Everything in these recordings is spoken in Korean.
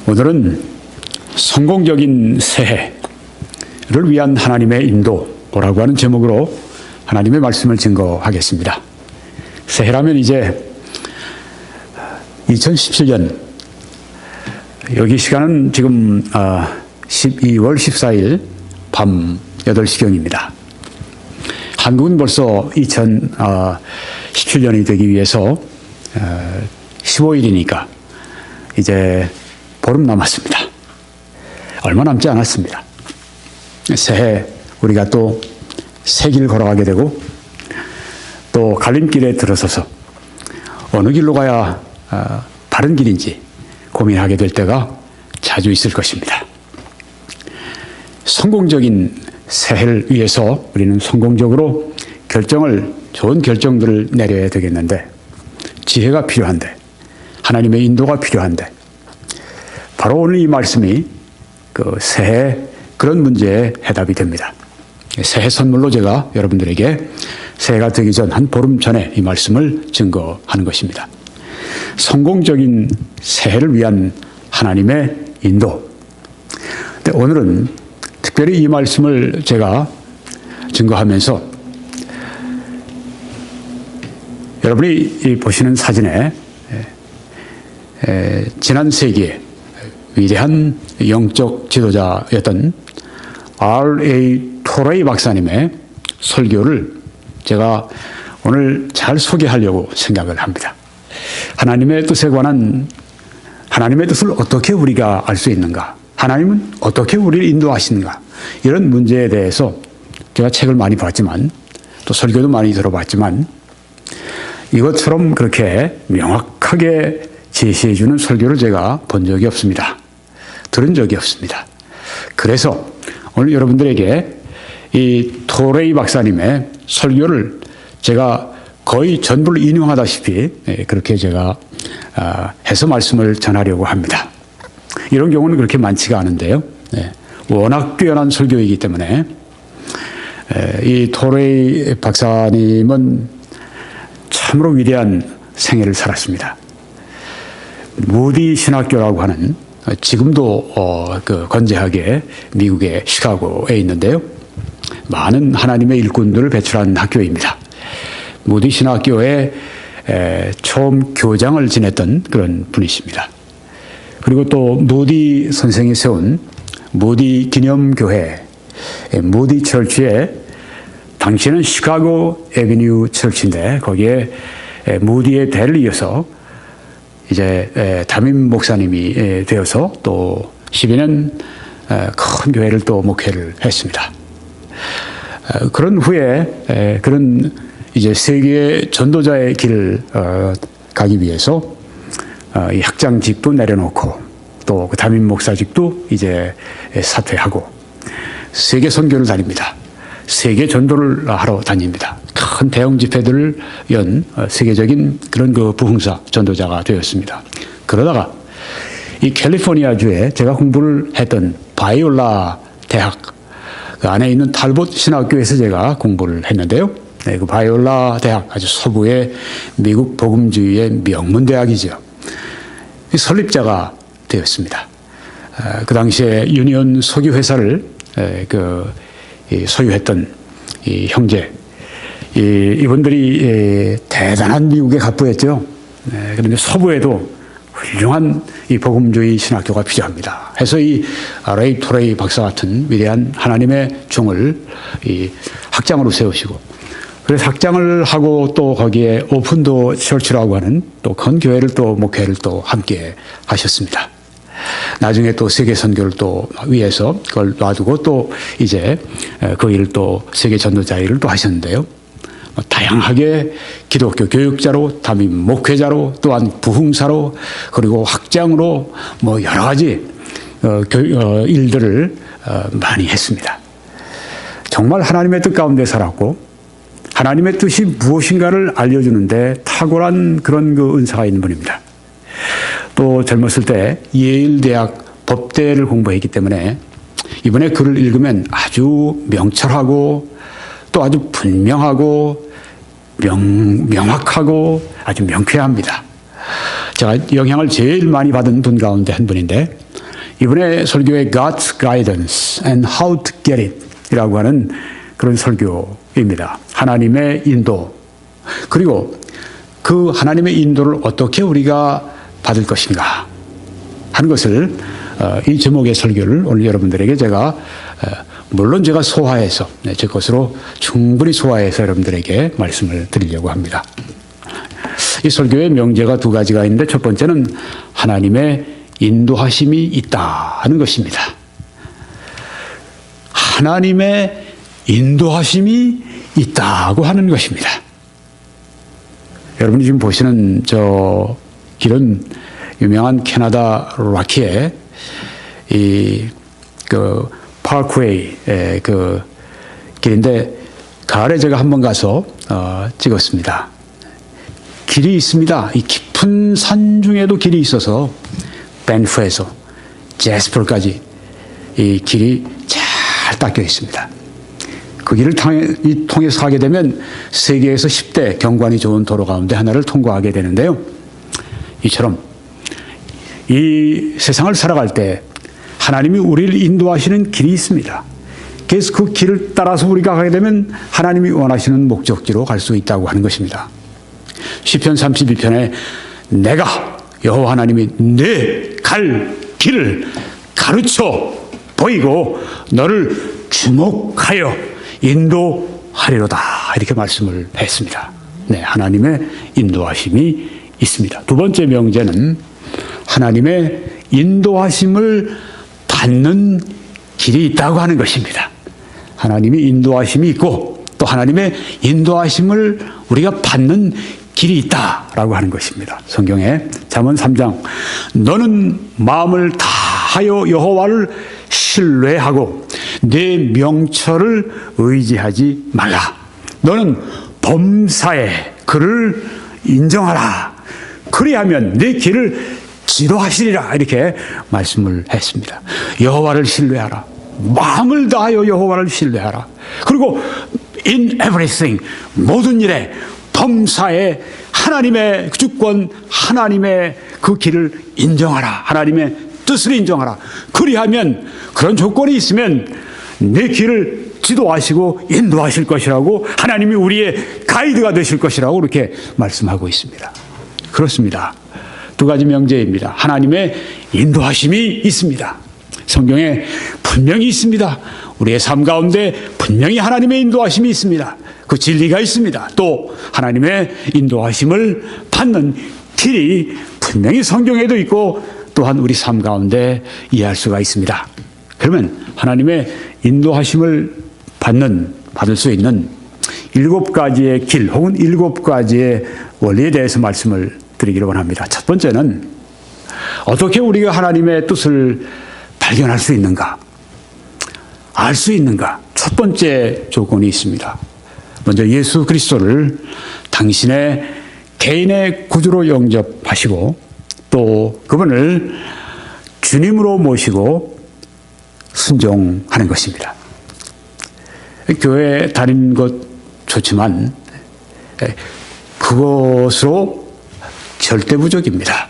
오늘은 성공적인 새해를 위한 하나님의 인도라고 하는 제목으로 하나님의 말씀을 증거하겠습니다. 새해라면 이제 2017년, 여기 시간은 지금 12월 14일 밤 8시경입니다. 한국은 벌써 2017년이 되기 위해서 15일이니까 이제 보름 남았습니다. 얼마 남지 않았습니다. 새해 우리가 또 새 길 걸어가게 되고 또 갈림길에 들어서서 어느 길로 가야 바른 길인지 고민하게 될 때가 자주 있을 것입니다. 성공적인 새해를 위해서 우리는 성공적으로 좋은 결정들을 내려야 되겠는데, 지혜가 필요한데, 하나님의 인도가 필요한데, 바로 오늘 이 말씀이 그 새해 그런 문제의 해답이 됩니다. 새해 선물로 제가 여러분들에게 새해가 되기 전 한 보름 전에 이 말씀을 증거하는 것입니다. 성공적인 새해를 위한 하나님의 인도. 근데 오늘은 특별히 이 말씀을 제가 증거하면서 여러분이 보시는 사진에 지난 세기에 위대한 영적 지도자였던 R.A. 토레이 박사님의 설교를 제가 오늘 잘 소개하려고 생각을 합니다. 하나님의 뜻에 관한, 하나님의 뜻을 어떻게 우리가 알 수 있는가, 하나님은 어떻게 우리를 인도하시는가, 이런 문제에 대해서 제가 책을 많이 봤지만 또 설교도 많이 들어봤지만 이것처럼 그렇게 명확하게 제시해 주는 설교를 제가 본 적이 없습니다. 들은 적이 없습니다. 그래서 오늘 여러분들에게 이 토레이 박사님의 설교를 제가 거의 전부를 인용하다시피 그렇게 제가 해서 말씀을 전하려고 합니다. 이런 경우는 그렇게 많지가 않은데요. 워낙 뛰어난 설교이기 때문에 이 토레이 박사님은 참으로 위대한 생애를 살았습니다. 무디 신학교라고 하는, 지금도 건재하게 미국의 시카고에 있는데요, 많은 하나님의 일꾼들을 배출한 학교입니다. 무디 신학교에 처음 교장을 지냈던 그런 분이십니다. 그리고 또 무디 선생이 세운 무디 기념교회, 무디 철치에, 당시에는 시카고 에비뉴 철치인데 거기에 무디의 대를 이어서 이제 담임 목사님이 되어서 또 12년 큰 교회를 또 목회를 했습니다. 그런 후에 그런 이제 세계 전도자의 길을 가기 위해서 이 학장직도 내려놓고 또 그 담임 목사직도 이제 사퇴하고 세계 선교를 다닙니다. 세계 전도를 하러 다닙니다. 큰 대형 집회들을 연 세계적인 그런 그 부흥사 전도자가 되었습니다. 그러다가 이 캘리포니아주에 제가 공부를 했던 바이올라 대학 그 안에 있는 탈봇 신학교에서 제가 공부를 했는데요. 그 바이올라 대학, 아주 서부의 미국 복음주의의 명문 대학이죠. 설립자가 되었습니다. 그 당시에 유니온 석유 회사를 소유했던 이 형제, 이분들이 대단한 미국의 갑부였죠. 그런데 서부에도 훌륭한 이 복음주의 신학교가 필요합니다. 해서 이 R.A. 토레이 박사 같은 위대한 하나님의 종을 이 학장으로 세우시고, 그래서 학장을 하고 또 거기에 오픈도 철치라고 하는 또 큰 교회를 또 목회를 또 함께 하셨습니다. 나중에 또 세계 선교를 또 위해서 그걸 놔두고 또 이제 그 일을 또 세계 전도자 일을 또 하셨는데요. 다양하게 기독교 교육자로, 담임 목회자로, 또한 부흥사로, 그리고 학장으로 뭐 여러 가지 일들을 많이 했습니다. 정말 하나님의 뜻 가운데 살았고 하나님의 뜻이 무엇인가를 알려주는데 탁월한 그런 그 은사가 있는 분입니다. 또 젊었을 때 예일 대학 법대를 공부했기 때문에 이번에 글을 읽으면 아주 명철하고 또 아주 분명하고 명확하고 아주 명쾌합니다. 제가 영향을 제일 많이 받은 분 가운데 한 분인데 이번에 설교의 God's Guidance and How to Get It 이라고 하는 그런 설교입니다. 하나님의 인도, 그리고 그 하나님의 인도를 어떻게 우리가 받을 것인가 하는 것을 이 제목의 설교를 오늘 여러분들에게 제가 물론 제가 소화해서 제 것으로 충분히 소화해서 여러분들에게 말씀을 드리려고 합니다. 이 설교의 명제가 두 가지가 있는데 첫 번째는 하나님의 인도하심이 있다 하는 것입니다. 하나님의 인도하심이 있다고 하는 것입니다. 여러분이 지금 보시는 저 길은 유명한 캐나다 락키의 그 파크웨이 그 길인데 가을에 제가 한번 가서 찍었습니다. 길이 있습니다. 이 깊은 산 중에도 길이 있어서 밴프에서 제스퍼까지 이 길이 잘 닦여 있습니다. 그 길을 통해서 가게 되면 세계에서 10대 경관이 좋은 도로 가운데 하나를 통과하게 되는데요. 이처럼 이 세상을 살아갈 때 하나님이 우리를 인도하시는 길이 있습니다. 그래서 그 길을 따라서 우리가 가게 되면 하나님이 원하시는 목적지로 갈 수 있다고 하는 것입니다. 시편 32편에 내가 여호와 하나님이 내 갈 길을 가르쳐 보이고 너를 주목하여 인도하리로다 이렇게 말씀을 했습니다. 네, 하나님의 인도하심이 있습니다. 두 번째 명제는 하나님의 인도하심을 받는 길이 있다고 하는 것입니다. 하나님이 인도하심이 있고 또 하나님의 인도하심을 우리가 받는 길이 있다라고 하는 것입니다. 성경에 잠언 3장 너는 마음을 다하여 여호와를 신뢰하고 내 명철을 의지하지 말라. 너는 범사에 그를 인정하라. 그리하면 내 길을 지도하시리라. 이렇게 말씀을 했습니다. 여호와를 신뢰하라. 마음을 다하여 여호와를 신뢰하라. 그리고 in everything 모든 일에 범사에 하나님의 주권, 하나님의 그 길을 인정하라. 하나님의 뜻을 인정하라. 그리하면 그런 조건이 있으면 내 길을 지도하시고 인도하실 것이라고 하나님이 우리의 가이드가 되실 것이라고 이렇게 말씀하고 있습니다. 그렇습니다. 두 가지 명제입니다. 하나님의 인도하심이 있습니다. 성경에 분명히 있습니다. 우리의 삶 가운데 분명히 하나님의 인도하심이 있습니다. 그 진리가 있습니다. 또 하나님의 인도하심을 받는 길이 분명히 성경에도 있고 또한 우리 삶 가운데 이해할 수가 있습니다. 그러면 하나님의 인도하심을 받을 수 있는 7가지의 길 혹은 7가지의 원리에 대해서 말씀을 드리기를 원합니다. 첫 번째는 어떻게 우리가 하나님의 뜻을 발견할 수 있는가? 알 수 있는가? 첫 번째 조건이 있습니다. 먼저 예수 그리스도를 당신의 개인의 구주로 영접하시고 또 그분을 주님으로 모시고 순종하는 것입니다. 교회 다니는 것 좋지만 그것으로 절대 부족입니다.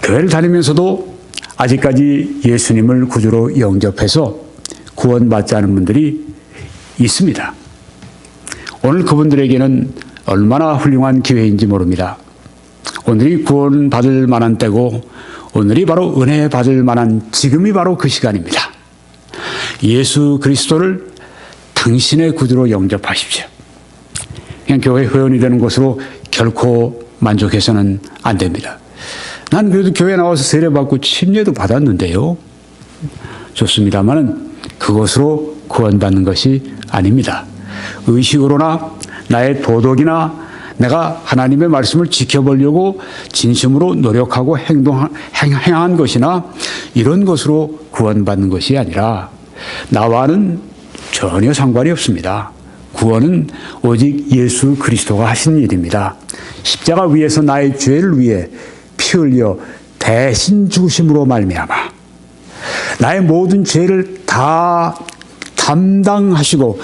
교회를 다니면서도 아직까지 예수님을 구주로 영접해서 구원받지 않은 분들이 있습니다. 오늘 그분들에게는 얼마나 훌륭한 기회인지 모릅니다. 오늘이 구원받을 만한 때고 오늘이 바로 은혜 받을 만한 지금이 바로 그 시간입니다. 예수 그리스도를 당신의 구주로 영접하십시오. 그냥 교회 회원이 되는 것으로 결코 만족해서는 안 됩니다. 난 그래도 교회 나와서 세례받고 침례도 받았는데요. 좋습니다만 그것으로 구원받는 것이 아닙니다. 의식으로나 나의 도덕이나 내가 하나님의 말씀을 지켜보려고 진심으로 노력하고 행한 것이나 이런 것으로 구원받는 것이 아니라 나와는 전혀 상관이 없습니다. 구원은 오직 예수 그리스도가 하신 일입니다. 십자가 위에서 나의 죄를 위해 피 흘려 대신 죽으심으로 말미암아 나의 모든 죄를 다 담당하시고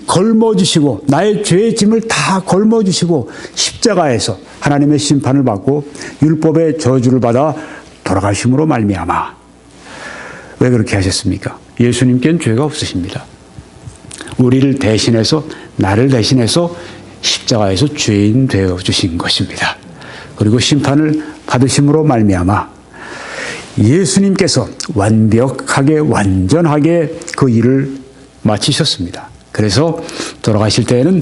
걸머주시고 나의 죄의 짐을 다 걸머주시고 십자가에서 하나님의 심판을 받고 율법의 저주를 받아 돌아가심으로 말미암아. 왜 그렇게 하셨습니까? 예수님께는 죄가 없으십니다. 우리를 대신해서, 나를 대신해서 십자가에서 죄인 되어 주신 것입니다. 그리고 심판을 받으심으로 말미암아 예수님께서 완벽하게, 완전하게 그 일을 마치셨습니다. 그래서 돌아가실 때에는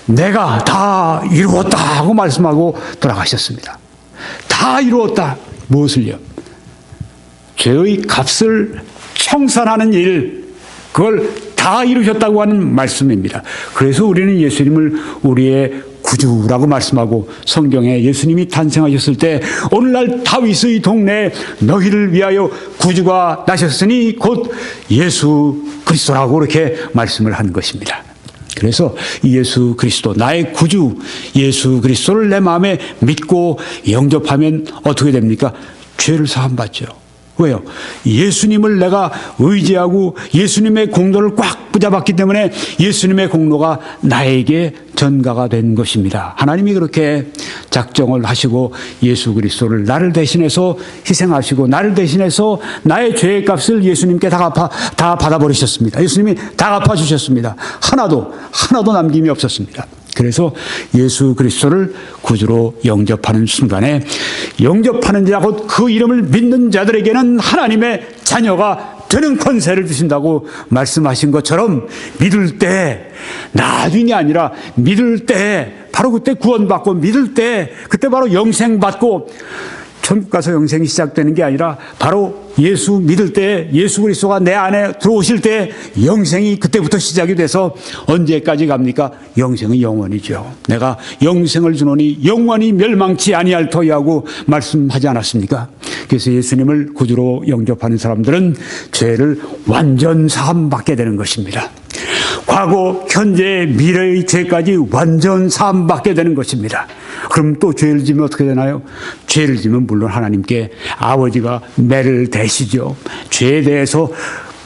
내가 다 이루었다 하고 말씀하고 돌아가셨습니다. 다 이루었다. 무엇을요? 죄의 값을 청산하는 일, 그걸 다 이루셨다고 하는 말씀입니다. 그래서 우리는 예수님을 우리의 구주라고 말씀하고, 성경에 예수님이 탄생하셨을 때 오늘날 다윗의 동네에 너희를 위하여 구주가 나셨으니 곧 예수 그리스도라고 그렇게 말씀을 하는 것입니다. 그래서 예수 그리스도, 나의 구주 예수 그리스도를 내 마음에 믿고 영접하면 어떻게 됩니까? 죄를 사함받죠. 왜요? 예수님을 내가 의지하고 예수님의 공로를 꽉 붙잡았기 때문에 예수님의 공로가 나에게 전가가 된 것입니다. 하나님이 그렇게 작정을 하시고 예수 그리스도를 나를 대신해서 희생하시고 나를 대신해서 나의 죄의 값을 예수님께 다 받아버리셨습니다. 예수님이 다 갚아주셨습니다. 하나도 남김이 없었습니다. 그래서 예수 그리스도를 구주로 영접하는 순간에, 영접하는 자 곧 그 이름을 믿는 자들에게는 하나님의 자녀가 되는 권세를 주신다고 말씀하신 것처럼, 믿을 때, 나중이 아니라 믿을 때, 바로 그때 구원받고, 믿을 때 그때 바로 영생받고, 천국 가서 영생이 시작되는 게 아니라 바로 예수 믿을 때, 예수 그리스도가 내 안에 들어오실 때 영생이 그때부터 시작이 돼서 언제까지 갑니까? 영생은 영원이죠. 내가 영생을 주노니 영원히 멸망치 아니할 터이하고 말씀하지 않았습니까? 그래서 예수님을 구주로 영접하는 사람들은 죄를 완전 사함받게 되는 것입니다. 과거, 현재, 미래의 죄까지 완전 사함받게 되는 것입니다. 그럼 또 죄를 지면 어떻게 되나요? 죄를 지면 물론 하나님께 아버지가 매를 대시죠. 죄에 대해서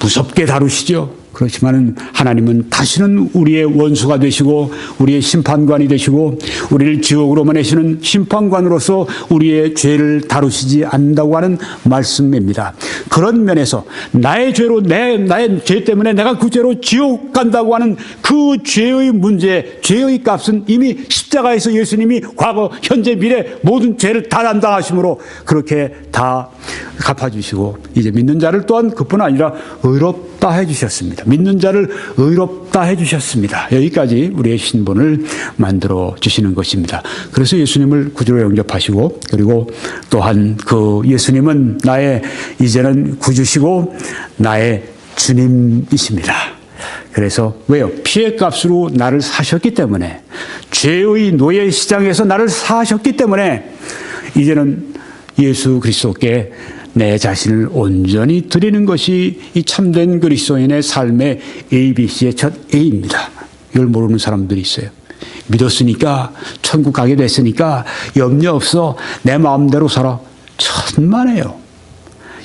무섭게 다루시죠. 그렇지만은 하나님은 다시는 우리의 원수가 되시고 우리의 심판관이 되시고 우리를 지옥으로 보내시는 심판관으로서 우리의 죄를 다루시지 않는다고 하는 말씀입니다. 그런 면에서 나의 죄로, 나의 죄 때문에 내가 그 죄로 지옥 간다고 하는 그 죄의 문제, 죄의 값은 이미 십자가에서 예수님이 과거, 현재, 미래 모든 죄를 다 담당하심으로 그렇게 다 갚아주시고, 이제 믿는 자를 또한 그뿐 아니라 의롭다 해주셨습니다. 믿는 자를 의롭다 해주셨습니다. 여기까지 우리의 신분을 만들어 주시는 것입니다. 그래서 예수님을 구주로 영접하시고, 그리고 또한 그 예수님은 나의 이제는 구주시고 나의 주님이십니다. 그래서 왜요? 피의 값으로 나를 사셨기 때문에, 죄의 노예 시장에서 나를 사셨기 때문에 이제는 예수 그리스도께 내 자신을 온전히 드리는 것이 이 참된 그리스도인의 삶의 ABC의 첫 A입니다. 이걸 모르는 사람들이 있어요. 믿었으니까, 천국 가게 됐으니까 염려 없어, 내 마음대로 살아. 천만에요.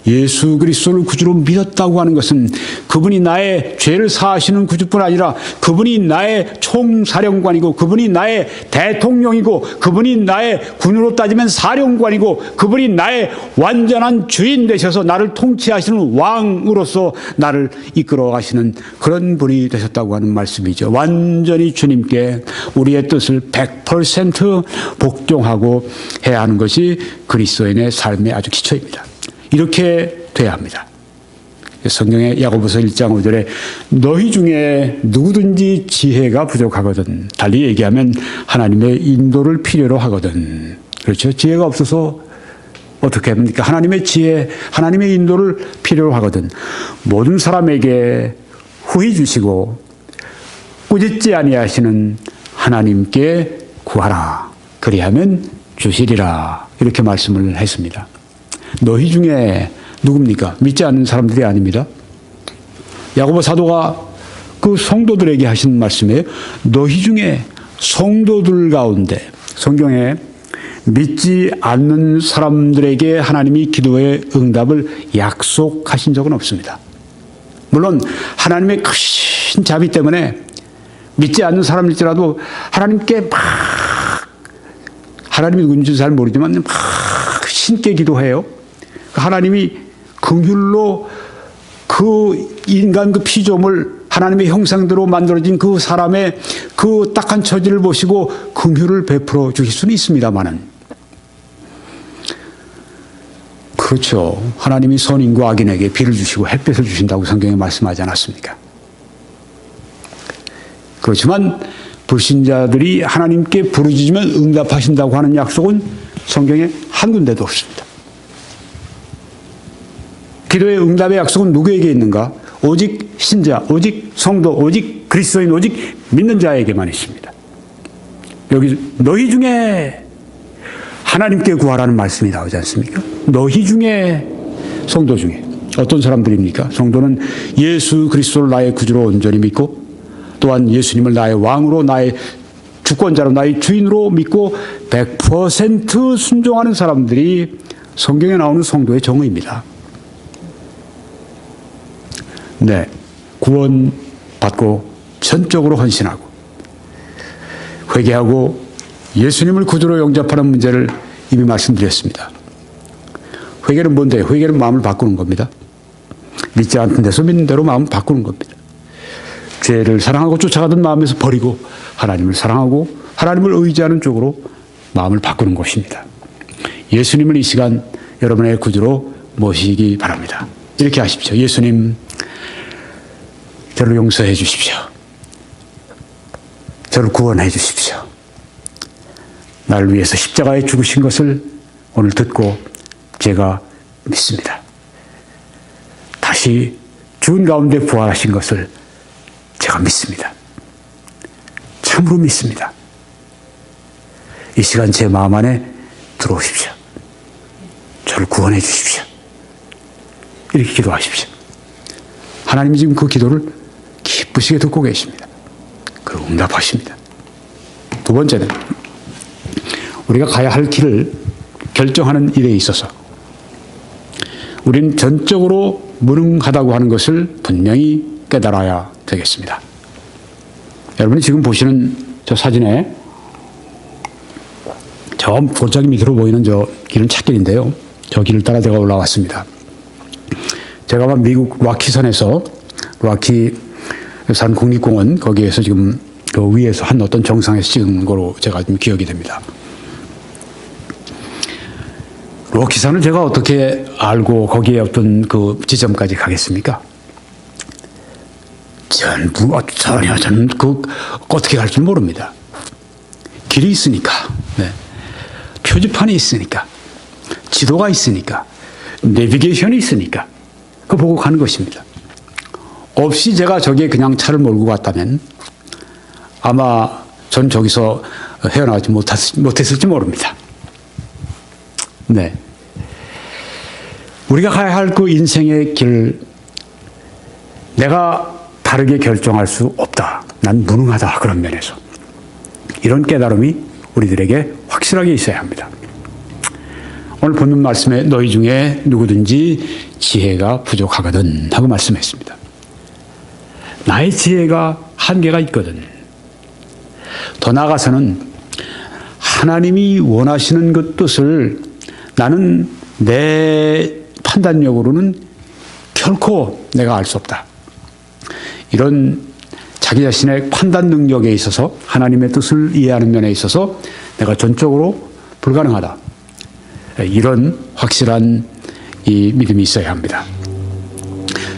예수 그리스도를 구주로 믿었다고 하는 것은 그분이 나의 죄를 사하시는 구주뿐 아니라 그분이 나의 총사령관이고, 그분이 나의 대통령이고, 그분이 나의 군으로 따지면 사령관이고, 그분이 나의 완전한 주인 되셔서 나를 통치하시는 왕으로서 나를 이끌어 가시는 그런 분이 되셨다고 하는 말씀이죠. 완전히 주님께 우리의 뜻을 100% 복종하고 해야 하는 것이 그리스도인의 삶의 아주 기초입니다. 이렇게 돼야 합니다. 성경의 야고보서 1장 5절에 너희 중에 누구든지 지혜가 부족하거든, 달리 얘기하면 하나님의 인도를 필요로 하거든. 그렇죠? 지혜가 없어서 어떻게 합니까? 하나님의 지혜, 하나님의 인도를 필요로 하거든. 모든 사람에게 후히 주시고 꾸짖지 아니하시는 하나님께 구하라. 그리하면 주시리라. 이렇게 말씀을 했습니다. 너희 중에 누굽니까? 믿지 않는 사람들이 아닙니다. 야고보 사도가 그 성도들에게 하신 말씀이에요. 너희 중에, 성도들 가운데, 성경에 믿지 않는 사람들에게 하나님이 기도의 응답을 약속하신 적은 없습니다. 물론 하나님의 크신 자비 때문에 믿지 않는 사람일지라도 하나님께 막, 하나님이 누군지 잘 모르지만 막 신께 기도해요. 하나님이 긍휼로 그 인간 그 피조물 하나님의 형상대로 만들어진 그 사람의 그 딱한 처지를 보시고 긍휼을 베풀어 주실 수는 있습니다만은, 그렇죠. 하나님이 선인과 악인에게 비를 주시고 햇볕을 주신다고 성경에 말씀하지 않았습니까? 그렇지만 불신자들이 하나님께 부르짖으면 응답하신다고 하는 약속은 성경에 한 군데도 없습니다. 기도의 응답의 약속은 누구에게 있는가? 오직 신자, 오직 성도, 오직 그리스도인, 오직 믿는 자에게만 있습니다. 여기 너희 중에 하나님께 구하라는 말씀이 나오지 않습니까? 너희 중에, 성도 중에 어떤 사람들입니까? 성도는 예수 그리스도를 나의 구주로 온전히 믿고 또한 예수님을 나의 왕으로, 나의 주권자로, 나의 주인으로 믿고 100% 순종하는 사람들이 성경에 나오는 성도의 정의입니다. 네, 구원받고 전적으로 헌신하고 회개하고 예수님을 구주로 영접하는 문제를 이미 말씀드렸습니다. 회개는 뭔데? 회개는 마음을 바꾸는 겁니다. 믿지 않는 데서 믿는 대로 마음을 바꾸는 겁니다. 죄를 사랑하고 쫓아가던 마음에서 버리고 하나님을 사랑하고 하나님을 의지하는 쪽으로 마음을 바꾸는 것입니다. 예수님을 이 시간 여러분의 구주로 모시기 바랍니다. 이렇게 하십시오. 예수님, 저를 용서해 주십시오. 저를 구원해 주십시오. 나를 위해서 십자가에 죽으신 것을 오늘 듣고 제가 믿습니다. 다시 죽은 가운데 부활하신 것을 제가 믿습니다. 참으로 믿습니다. 이 시간 제 마음 안에 들어오십시오. 저를 구원해 주십시오. 이렇게 기도하십시오. 하나님이 지금 그 기도를 기쁘시게 듣고 계십니다. 그리고 응답하십니다. 두 번째는 우리가 가야 할 길을 결정하는 일에 있어서 우리는 전적으로 무능하다고 하는 것을 분명히 깨달아야 되겠습니다. 여러분이 지금 보시는 저 사진에 저 골짜기 밑으로 보이는 저 길은 찻길인데요. 저 길을 따라 제가 올라왔습니다. 제가 미국 락키산에서 락키산 국립공원 거기에서 지금 그 위에서 한 어떤 정상에서 찍은 거로 제가 좀 기억이 됩니다. 락키산을 제가 어떻게 알고 거기에 어떤 그 지점까지 가겠습니까? 전혀 저는 그 어떻게 갈 줄 모릅니다. 길이 있으니까, 네. 표지판이 있으니까, 지도가 있으니까, 내비게이션이 있으니까 그거 보고 가는 것입니다. 없이 제가 저기에 그냥 차를 몰고 갔다면 아마 전 저기서 헤어나오지 못했을지 모릅니다. 네. 우리가 가야 할 그 인생의 길, 내가 다르게 결정할 수 없다. 난 무능하다. 그런 면에서. 이런 깨달음이 우리들에게 확실하게 있어야 합니다. 오늘 본문 말씀에 너희 중에 누구든지 지혜가 부족하거든 하고 말씀했습니다. 나의 지혜가 한계가 있거든. 더 나아가서는 하나님이 원하시는 그 뜻을 나는 내 판단력으로는 결코 내가 알 수 없다. 이런 자기 자신의 판단 능력에 있어서 하나님의 뜻을 이해하는 면에 있어서 내가 전적으로 불가능하다. 이런 확실한 이 믿음이 있어야 합니다.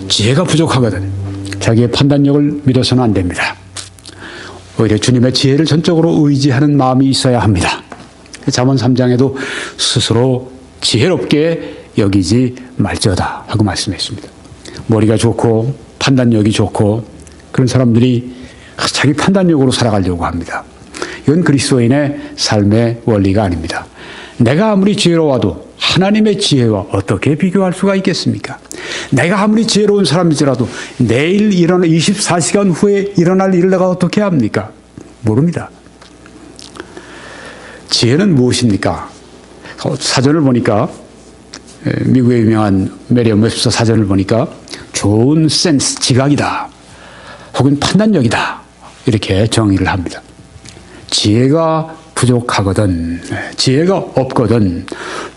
지혜가 부족하거든. 자기의 판단력을 믿어서는 안 됩니다. 오히려 주님의 지혜를 전적으로 의지하는 마음이 있어야 합니다. 잠언 3장에도 스스로 지혜롭게 여기지 말지어다 하고 말씀했습니다. 머리가 좋고 판단력이 좋고 그런 사람들이 자기 판단력으로 살아가려고 합니다. 이건 그리스도인의 삶의 원리가 아닙니다. 내가 아무리 지혜로워도 하나님의 지혜와 어떻게 비교할 수가 있겠습니까? 내가 아무리 지혜로운 사람이지라도 내일 24시간 후에 일어날 일을 내가 어떻게 합니까? 모릅니다. 지혜는 무엇입니까? 사전을 보니까 미국의 유명한 메리엄 웹스터 사전을 보니까 좋은 센스, 지각이다. 혹은 판단력이다. 이렇게 정의를 합니다. 지혜가 부족하거든, 지혜가 없거든,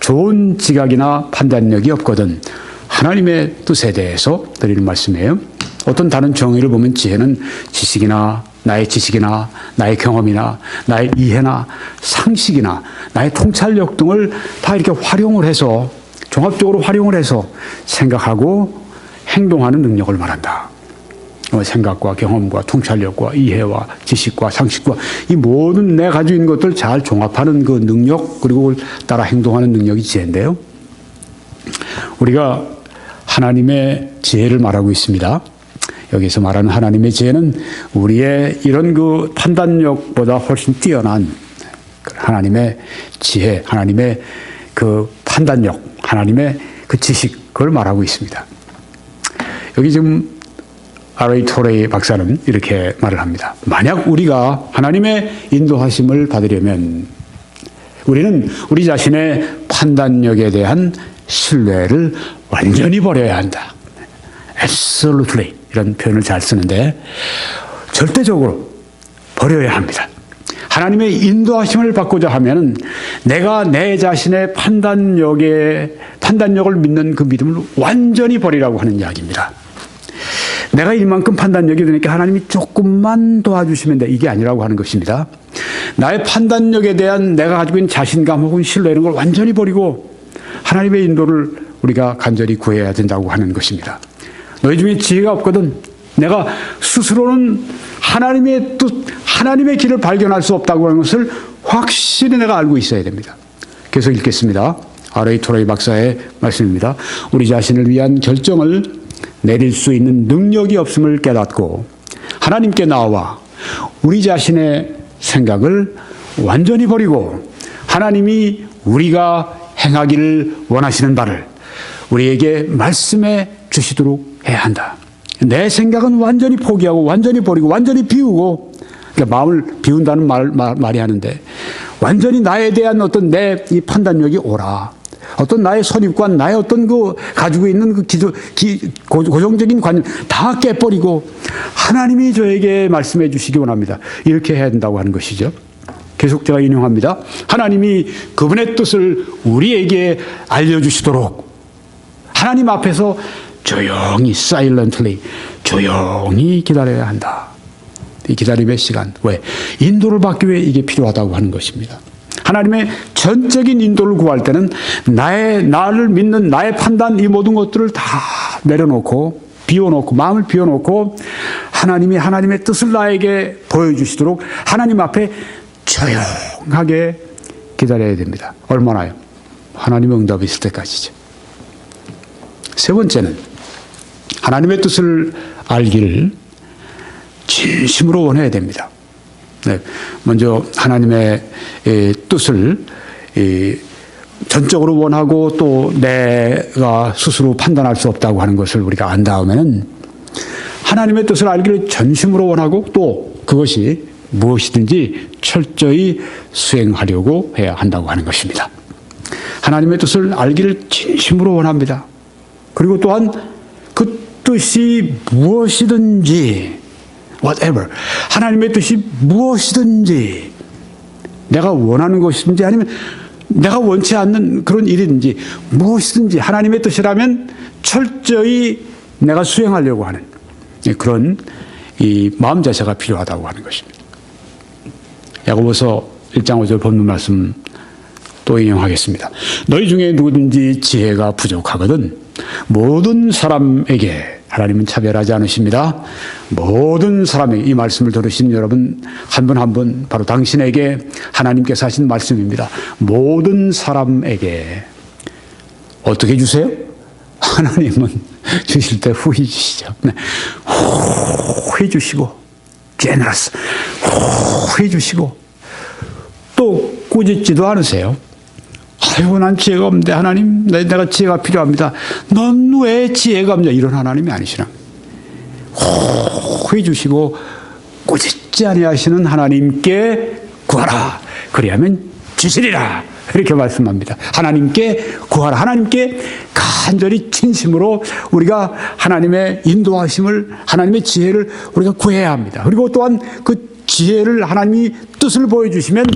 좋은 지각이나 판단력이 없거든, 하나님의 뜻에 대해서 드리는 말씀이에요. 어떤 다른 정의를 보면 지혜는 지식이나 나의 지식이나 나의 경험이나 나의 이해나 상식이나 나의 통찰력 등을 다 이렇게 활용을 해서 종합적으로 활용을 해서 생각하고 행동하는 능력을 말한다. 생각과 경험과 통찰력과 이해와 지식과 상식과 이 모든 내가 가지고 있는 것들을 잘 종합하는 그 능력, 그리고 그걸 따라 행동하는 능력이 지혜인데요. 우리가 하나님의 지혜를 말하고 있습니다. 여기서 말하는 하나님의 지혜는 우리의 이런 그 판단력보다 훨씬 뛰어난 하나님의 지혜, 하나님의 그 판단력, 하나님의 그 지식, 그걸 말하고 있습니다. 여기 지금 R.A. 토레이 박사는 이렇게 말을 합니다. 만약 우리가 하나님의 인도하심을 받으려면 우리는 우리 자신의 판단력에 대한 신뢰를 완전히 버려야 한다. Absolutely 이런 표현을 잘 쓰는데 절대적으로 버려야 합니다. 하나님의 인도하심을 받고자 하면 내가 내 자신의 판단력을 믿는 그 믿음을 완전히 버리라고 하는 이야기입니다. 내가 이만큼 판단력이 되니까 하나님이 조금만 도와주시면 돼. 이게 아니라고 하는 것입니다. 나의 판단력에 대한 내가 가지고 있는 자신감 혹은 신뢰 이런 걸 완전히 버리고 하나님의 인도를 우리가 간절히 구해야 된다고 하는 것입니다. 너희 중에 지혜가 없거든 내가 스스로는 하나님의 뜻, 하나님의 길을 발견할 수 없다고 하는 것을 확실히 내가 알고 있어야 됩니다. 계속 읽겠습니다. R.A. 토레이 박사의 말씀입니다. 우리 자신을 위한 결정을 내릴 수 있는 능력이 없음을 깨닫고 하나님께 나와 우리 자신의 생각을 완전히 버리고 하나님이 우리가 행하기를 원하시는 바를 우리에게 말씀해 주시도록 해야 한다. 내 생각은 완전히 포기하고 완전히 버리고 완전히 비우고, 그러니까 마음을 비운다는 말이 하는데 완전히 나에 대한 어떤 내 이 판단력이 오라. 어떤 나의 선입관, 나의 어떤 그 가지고 있는 그 고정적인 관념 다 깨버리고 하나님이 저에게 말씀해 주시기 원합니다. 이렇게 해야 된다고 하는 것이죠. 계속 제가 인용합니다. 하나님이 그분의 뜻을 우리에게 알려주시도록 하나님 앞에서 조용히 silently 조용히 기다려야 한다. 이 기다림의 시간. 왜? 인도를 받기 위해 이게 필요하다고 하는 것입니다. 하나님의 전적인 인도를 구할 때는 나를 믿는 나의 판단 이 모든 것들을 다 내려놓고 비워놓고 마음을 비워놓고 하나님이 하나님의 뜻을 나에게 보여주시도록 하나님 앞에 조용하게 기다려야 됩니다. 얼마나요? 하나님의 응답이 있을 때까지죠. 세 번째는 하나님의 뜻을 알기를 진심으로 원해야 됩니다. 네, 먼저 하나님의 뜻을 전적으로 원하고 또 내가 스스로 판단할 수 없다고 하는 것을 우리가 안 다음에는 하나님의 뜻을 알기를 전심으로 원하고 또 그것이 무엇이든지 철저히 수행하려고 해야 한다고 하는 것입니다. 하나님의 뜻을 알기를 진심으로 원합니다. 그리고 또한 그 뜻이 무엇이든지 whatever 하나님의 뜻이 무엇이든지 내가 원하는 것이든지 아니면 내가 원치 않는 그런 일이든지 무엇이든지 하나님의 뜻이라면 철저히 내가 수행하려고 하는 그런 이 마음 자세가 필요하다고 하는 것입니다. 야고보서 1장 5절 본문 말씀 또 인용하겠습니다. 너희 중에 누구든지 지혜가 부족하거든 모든 사람에게 하나님은 차별하지 않으십니다. 모든 사람에게 이 말씀을 들으신 여러분 한 분 한 분 바로 당신에게 하나님께서 하신 말씀입니다. 모든 사람에게 어떻게 주세요? 하나님은 주실 때 후히 주시죠. 네. 후히 주시고 generous 후히 주시고 또 꾸짖지도 않으세요. 아이고 난 지혜가 없는데 하나님 내가 지혜가 필요합니다. 넌 왜 지혜가 없냐 이런 하나님이 아니시라. 호히 주시고 꾸짖지 아니하시는 하나님께 구하라. 그리하면 주시리라. 이렇게 말씀합니다. 하나님께 구하라. 하나님께 간절히 진심으로 우리가 하나님의 인도하심을 하나님의 지혜를 우리가 구해야 합니다. 그리고 또한 그 지혜를 하나님이 뜻을 보여주시면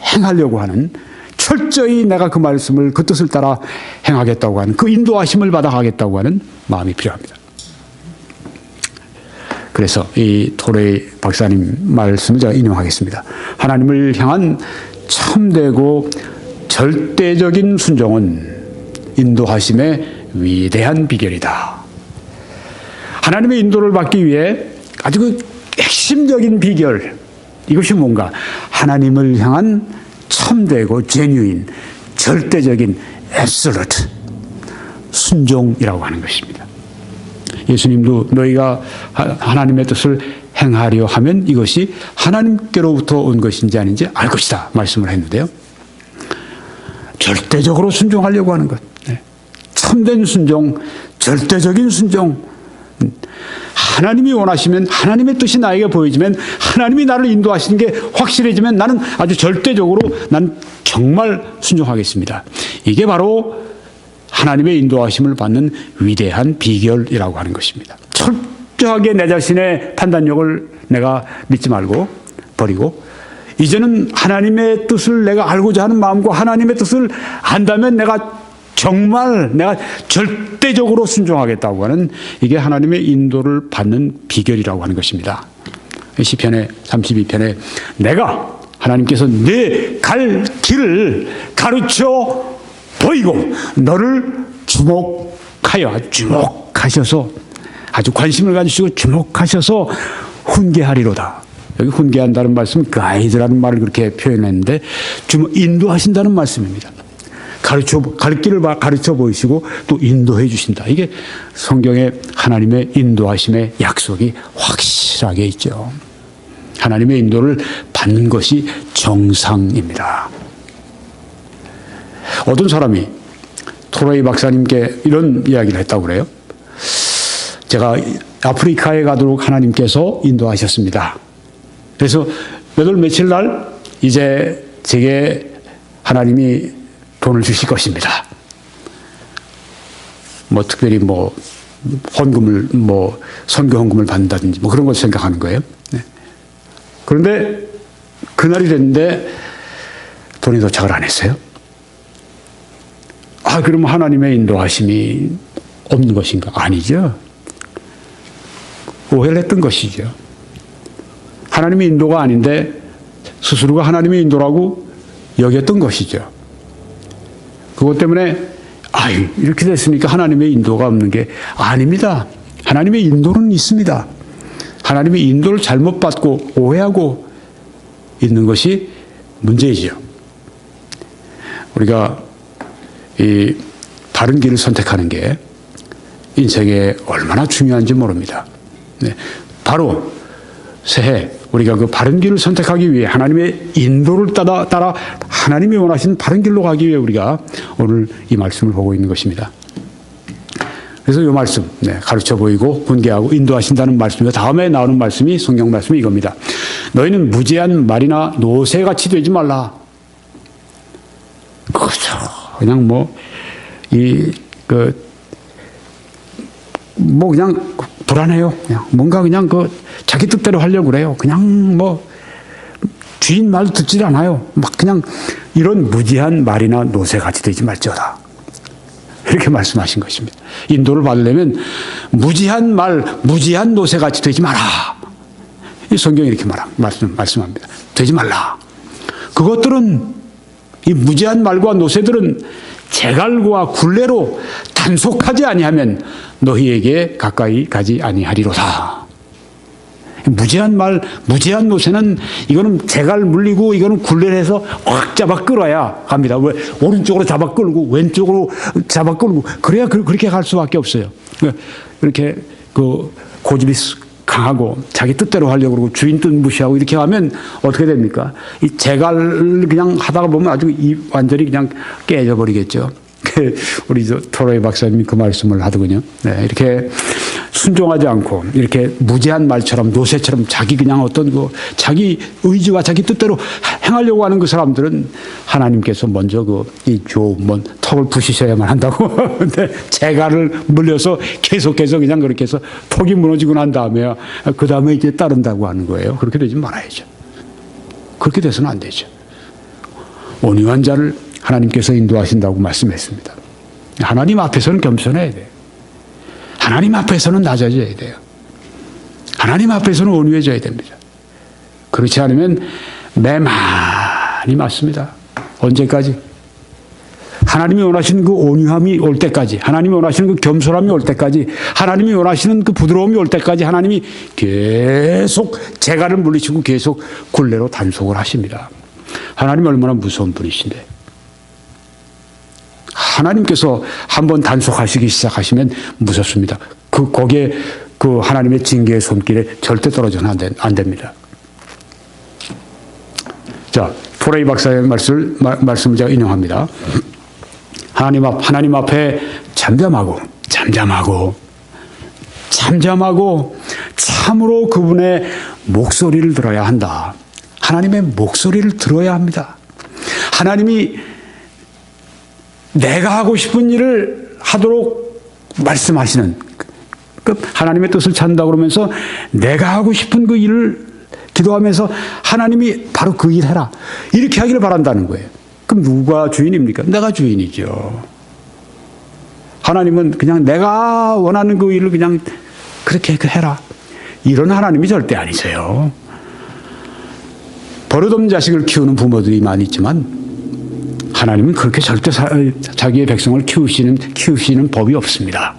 행하려고 하는, 철저히 내가 그 말씀을 그 뜻을 따라 행하겠다고 하는, 그 인도하심을 받아가겠다고 하는 마음이 필요합니다. 그래서 이 토레이 박사님 말씀을 제가 인용하겠습니다. 하나님을 향한 참되고 절대적인 순종은 인도하심의 위대한 비결이다. 하나님의 인도를 받기 위해 아주 그 핵심적인 비결, 이것이 뭔가? 하나님을 향한 참되고 제뉴인, 절대적인 absolute 순종이라고 하는 것입니다. 예수님도 너희가 하나님의 뜻을 행하려 하면 이것이 하나님께로부터 온 것인지 아닌지 알 것이다 말씀을 했는데요. 절대적으로 순종하려고 하는 것, 참된 순종, 절대적인 순종. 하나님이 원하시면, 하나님의 뜻이 나에게 보여지면, 하나님이 나를 인도하시는 게 확실해지면 나는 아주 절대적으로 난 정말 순종하겠습니다. 이게 바로 하나님의 인도하심을 받는 위대한 비결이라고 하는 것입니다. 철저하게 내 자신의 판단력을 내가 믿지 말고 버리고, 이제는 하나님의 뜻을 내가 알고자 하는 마음과 하나님의 뜻을 안다면 내가 정말 내가 절대적으로 순종하겠다고 하는, 이게 하나님의 인도를 받는 비결이라고 하는 것입니다. 시편의 32편에 내가 하나님께서 내 갈 길을 가르쳐 보이고 너를 주목하셔서 아주 관심을 가지시고 주목하셔서 훈계하리로다. 여기 훈계한다는 말씀, 가이드라는 말을 그렇게 표현했는데 인도하신다는 말씀입니다. 갈 길을 가르쳐 보이시고 또 인도해 주신다. 이게 성경에 하나님의 인도하심의 약속이 확실하게 있죠. 하나님의 인도를 받는 것이 정상입니다. 어떤 사람이 토레이 박사님께 이런 이야기를 했다고 그래요. 제가 아프리카에 가도록 하나님께서 인도하셨습니다. 그래서 몇 월 며칠 날 이제 제게 하나님이 돈을 주실 것입니다. 뭐 특별히 뭐 헌금을 뭐 선교 헌금을 받는다든지 뭐 그런 걸 생각하는 거예요. 네. 그런데 그날이 됐는데 돈이 도착을 안 했어요. 아, 그럼 하나님의 인도하심이 없는 것인가? 아니죠. 오해를 했던 것이죠. 하나님의 인도가 아닌데 스스로가 하나님의 인도라고 여겼던 것이죠. 그것 때문에 이렇게 됐으니까 하나님의 인도가 없는 게 아닙니다. 하나님의 인도는 있습니다. 하나님의 인도를 잘못 받고 오해하고 있는 것이 문제이죠. 우리가 이 바른 길을 선택하는 게 인생에 얼마나 중요한지 모릅니다. 네. 바로 새해 우리가 그 바른 길을 선택하기 위해 하나님의 인도를 따라 하나님이 원하시는 바른 길로 가기 위해 우리가 오늘 이 말씀을 보고 있는 것입니다. 그래서 이 말씀, 가르쳐 보이고 훈계하고 인도하신다는 말씀이고 다음에 나오는 말씀이 성경 말씀이 이겁니다. 너희는 무지한 말이나 노새같이 되지 말라. 그렇죠. 그냥 그냥 불안해요. 그냥 뭔가 그냥 자기 뜻대로 하려고 그래요. 그냥 주인 말 듣질 않아요. 그냥 이런 무지한 말이나 노새같이 되지 말지어다. 이렇게 말씀하신 것입니다. 인도를 받으려면 무지한 말, 무지한 노새같이 되지 마라. 이 성경이 이렇게 말씀합니다. 되지 말라. 그것들은, 이 무지한 말과 노새들은 재갈과 굴레로 단속하지 아니하면 너희에게 가까이 가지 아니하리로다. 무지한 말, 무지한 노새는 이거는 재갈 물리고 이거는 굴레를 해서 확 잡아 끌어야 갑니다. 왜? 오른쪽으로 잡아 끌고 왼쪽으로 잡아 끌고 그래야 그렇게 갈 수밖에 없어요. 이렇게 고집이 강하고 자기 뜻대로 하려고 그러고 주인 뜻 무시하고 이렇게 하면 어떻게 됩니까? 이 재갈 그냥 하다가 보면 아주 완전히 그냥 깨져버리겠죠. 우리 토레이 박사님이 그 말씀을 하더군요. 네, 이렇게 순종하지 않고 이렇게 무지한 말처럼 노새처럼 자기 그냥 어떤 자기 의지와 자기 뜻대로 행하려고 하는 그 사람들은 하나님께서 먼저 이 턱을 부시셔야만 한다고. 근데 재갈을 물려서 계속해서 그냥 그렇게 해서 턱이 무너지고 난 다음에 그 다음에 이제 따른다고 하는 거예요. 그렇게 되지 말아야죠. 그렇게 돼서는 안 되죠. 온유한 자를 하나님께서 인도하신다고 말씀했습니다. 하나님 앞에서는 겸손해야 돼요. 하나님 앞에서는 낮아져야 돼요. 하나님 앞에서는 온유해져야 됩니다. 그렇지 않으면 매 많이 맞습니다. 언제까지? 하나님이 원하시는 그 온유함이 올 때까지, 하나님이 원하시는 그 겸손함이 올 때까지, 하나님이 원하시는 그 부드러움이 올 때까지 하나님이 계속 재갈을 물리치고 계속 굴레로 단속을 하십니다. 하나님이 얼마나 무서운 분이신데, 하나님께서 한번 단속하시기 시작하시면 무섭습니다. 거기에 그 하나님의 징계의 손길에 절대 떨어져는 안 됩니다. 자, 토레이 박사의 말씀을 제가 인용합니다. 하나님 앞에 잠잠하고 참으로 그분의 목소리를 들어야 한다. 하나님의 목소리를 들어야 합니다. 하나님이 내가 하고 싶은 일을 하도록 말씀하시는, 하나님의 뜻을 찾는다 그러면서 내가 하고 싶은 그 일을 기도하면서 하나님이 바로 그 일 해라, 이렇게 하기를 바란다는 거예요. 그럼 누가 주인입니까? 내가 주인이죠. 하나님은 그냥 내가 원하는 그 일을 그냥 그렇게 해라, 이런 하나님이 절대 아니세요. 버릇없는 자식을 키우는 부모들이 많이 있지만 하나님은 그렇게 절대 자기의 백성을 키우시는 법이 없습니다.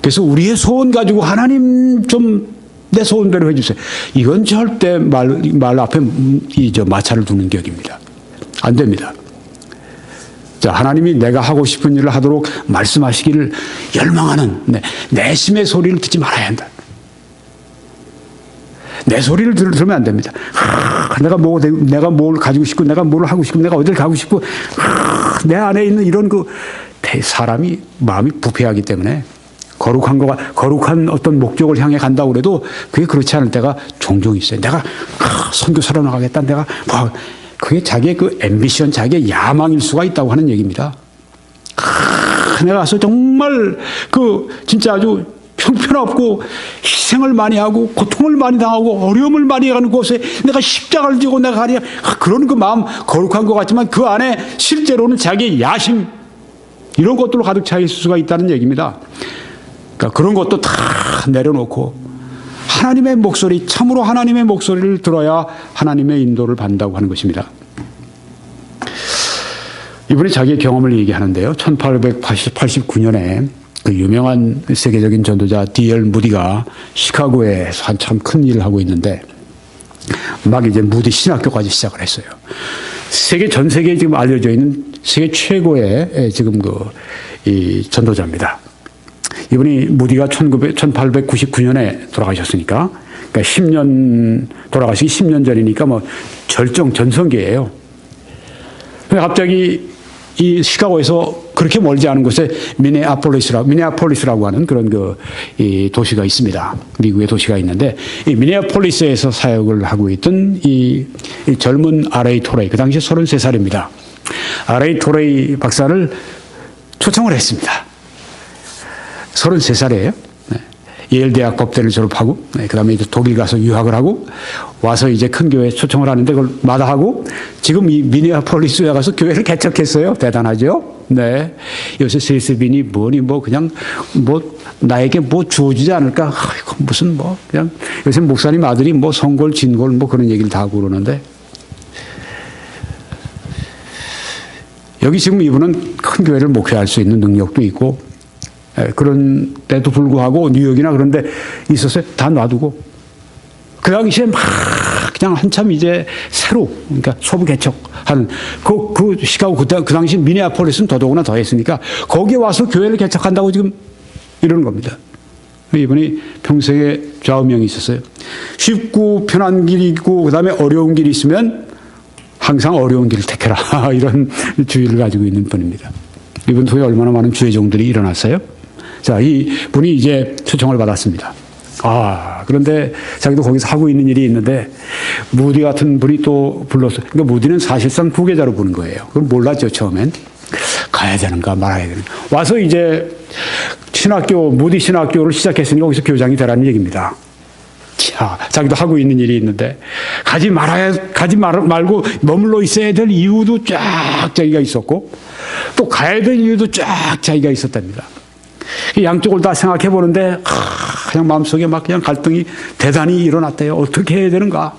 그래서 우리의 소원 가지고 하나님 좀 내 소원대로 해주세요, 이건 절대 말 앞에 마찰을 두는 격입니다. 안 됩니다. 자, 하나님이 내가 하고 싶은 일을 하도록 말씀하시기를 열망하는 내심의 소리를 듣지 말아야 한다. 내 소리를 들으면 안 됩니다. 내가 뭘 가지고 싶고, 내가 뭘 하고 싶고, 내가 어딜 가고 싶고, 내 안에 있는 이런 사람이 마음이 부패하기 때문에 거룩한 어떤 목적을 향해 간다고 그래도 그게 그렇지 않을 때가 종종 있어요. 내가 선교사로 나가겠다. 그게 자기의 그 앰비션, 자기의 야망일 수가 있다고 하는 얘기입니다. 내가 가서 정말 진짜 아주 형편없고 희생을 많이 하고 고통을 많이 당하고 어려움을 많이 하는 곳에 내가 십자가를 지고 내가 가랴, 그런 그 마음 거룩한 것 같지만 그 안에 실제로는 자기의 야심, 이런 것들로 가득 차 있을 수가 있다는 얘기입니다. 그러니까 그런 것도 다 내려놓고 하나님의 목소리, 참으로 하나님의 목소리를 들어야 하나님의 인도를 받는다고 하는 것입니다. 이분이 자기의 경험을 얘기하는데요. 1889년에 그 유명한 세계적인 전도자 D.L. 무디가 시카고에서 한참 큰 일을 하고 있는데 막 이제 무디 신학교까지 시작을 했어요. 전 세계에 지금 알려져 있는 세계 최고의 지금 이 전도자입니다. 이분이 무디가 1899년에 돌아가셨으니까, 그러니까 돌아가시기 10년 전이니까 전성기예요. 갑자기 이 시카고에서 그렇게 멀지 않은 곳에 미네아폴리스라고 하는 그런 이 도시가 있습니다. 미국의 도시가 있는데, 이 미네아폴리스에서 사역을 하고 있던 이 젊은 R.A. 토레이, 그 당시 33살입니다. R.A. 토레이 박사를 초청을 했습니다. 33살이에요. 예일 대학 법대를 졸업하고, 그 다음에 이제 독일 가서 유학을 하고, 와서 이제 큰 교회에 초청을 하는데 그걸 마다하고, 지금 이 미네아폴리스에 가서 교회를 개척했어요. 대단하죠? 네. 요새 세습이니 뭐니 그냥 나에게 주어지지 않을까? 무슨 그냥 요새 목사님 아들이 성골, 진골 그런 얘기를 다 하고 그러는데, 여기 지금 이분은 큰 교회를 목회할 수 있는 능력도 있고, 그런 데도 불구하고 뉴욕이나 그런 데 있었어요. 다 놔두고. 그 당시에 그냥 한참 이제 그러니까 소부 개척하는, 시카고 그 당시 미네아폴리스는 더더구나 더 했으니까 거기에 와서 교회를 개척한다고 지금 이러는 겁니다. 이분이 평생에 좌우명이 있었어요. 쉽고 편한 길이 있고, 그 다음에 어려운 길이 있으면 항상 어려운 길을 택해라. 이런 주의를 가지고 있는 분입니다. 이분 후에 얼마나 많은 주의종들이 일어났어요? 자, 이 분이 이제 초청을 받았습니다. 그런데 자기도 거기서 하고 있는 일이 있는데, 무디 같은 분이 또 불렀어요. 그러니까 무디는 사실상 후계자로 보는 거예요. 그건 몰랐죠, 처음엔. 가야 되는가 말아야 되는가. 와서 이제 무디 신학교를 시작했으니까 거기서 교장이 되라는 얘기입니다. 자기도 하고 있는 일이 있는데 가지 말고 머물러 있어야 될 이유도 쫙 자기가 있었고 또 가야 될 이유도 쫙 자기가 있었답니다. 양쪽을 다 생각해 보는데 그냥 마음속에 막 그냥 갈등이 대단히 일어났대요. 어떻게 해야 되는가?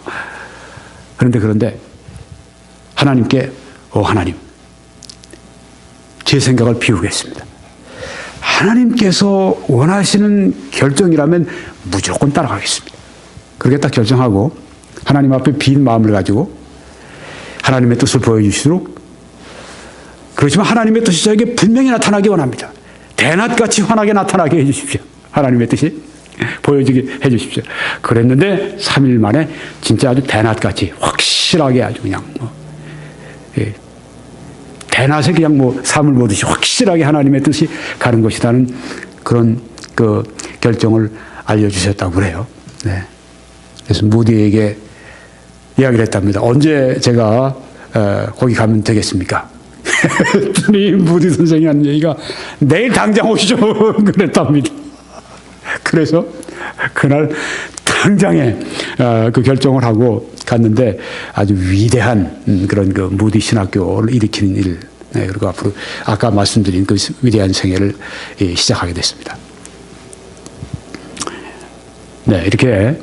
그런데 하나님께 하나님, 제 생각을 비우겠습니다. 하나님께서 원하시는 결정이라면 무조건 따라가겠습니다. 그렇게 딱 결정하고 하나님 앞에 빈 마음을 가지고 하나님의 뜻을 보여주시도록, 그렇지만 하나님의 뜻이 저에게 분명히 나타나기 원합니다. 대낮같이 환하게 나타나게 해주십시오. 하나님의 뜻이 보여지게 해주십시오. 그랬는데 3일 만에 진짜 아주 대낮같이 확실하게 아주 그냥 대낮에 그냥 삶을 보듯이 확실하게 하나님의 뜻이 가는 것이라는 그런 그 결정을 알려주셨다고 그래요. 네. 그래서 무디에게 이야기를 했답니다. 언제 제가 거기 가면 되겠습니까? 무디 선생이 하는 얘기가 내일 당장 오시죠. 그랬답니다. 그래서 그날 당장에 그 결정을 하고 갔는데 아주 위대한 그런 그 무디 신학교를 일으키는 일, 그리고 앞으로 아까 말씀드린 그 위대한 생애를 시작하게 됐습니다. 네, 이렇게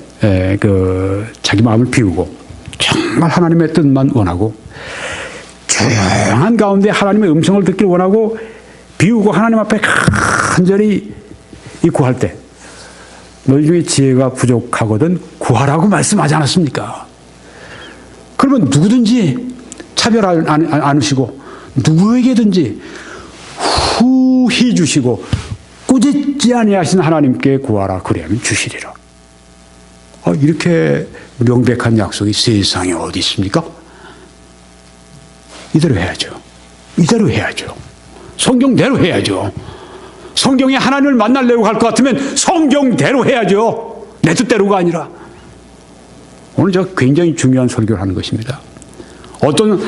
그 자기 마음을 비우고 정말 하나님의 뜻만 원하고 조용한 가운데 하나님의 음성을 듣길 원하고 비우고 하나님 앞에 간절히 구할 때 너희 중에 지혜가 부족하거든 구하라고 말씀하지 않았습니까? 그러면 누구든지 차별 안 하시고 누구에게든지 후히 주시고 꾸짖지 아니하신 하나님께 구하라 그리하면 주시리라. 이렇게 명백한 약속이 세상에 어디 있습니까? 이대로 해야죠. 이대로 해야죠. 성경대로 해야죠. 성경에 하나님을 만나려고 할 것 같으면 성경대로 해야죠. 내 뜻대로가 아니라. 오늘 제가 굉장히 중요한 설교를 하는 것입니다. 어떤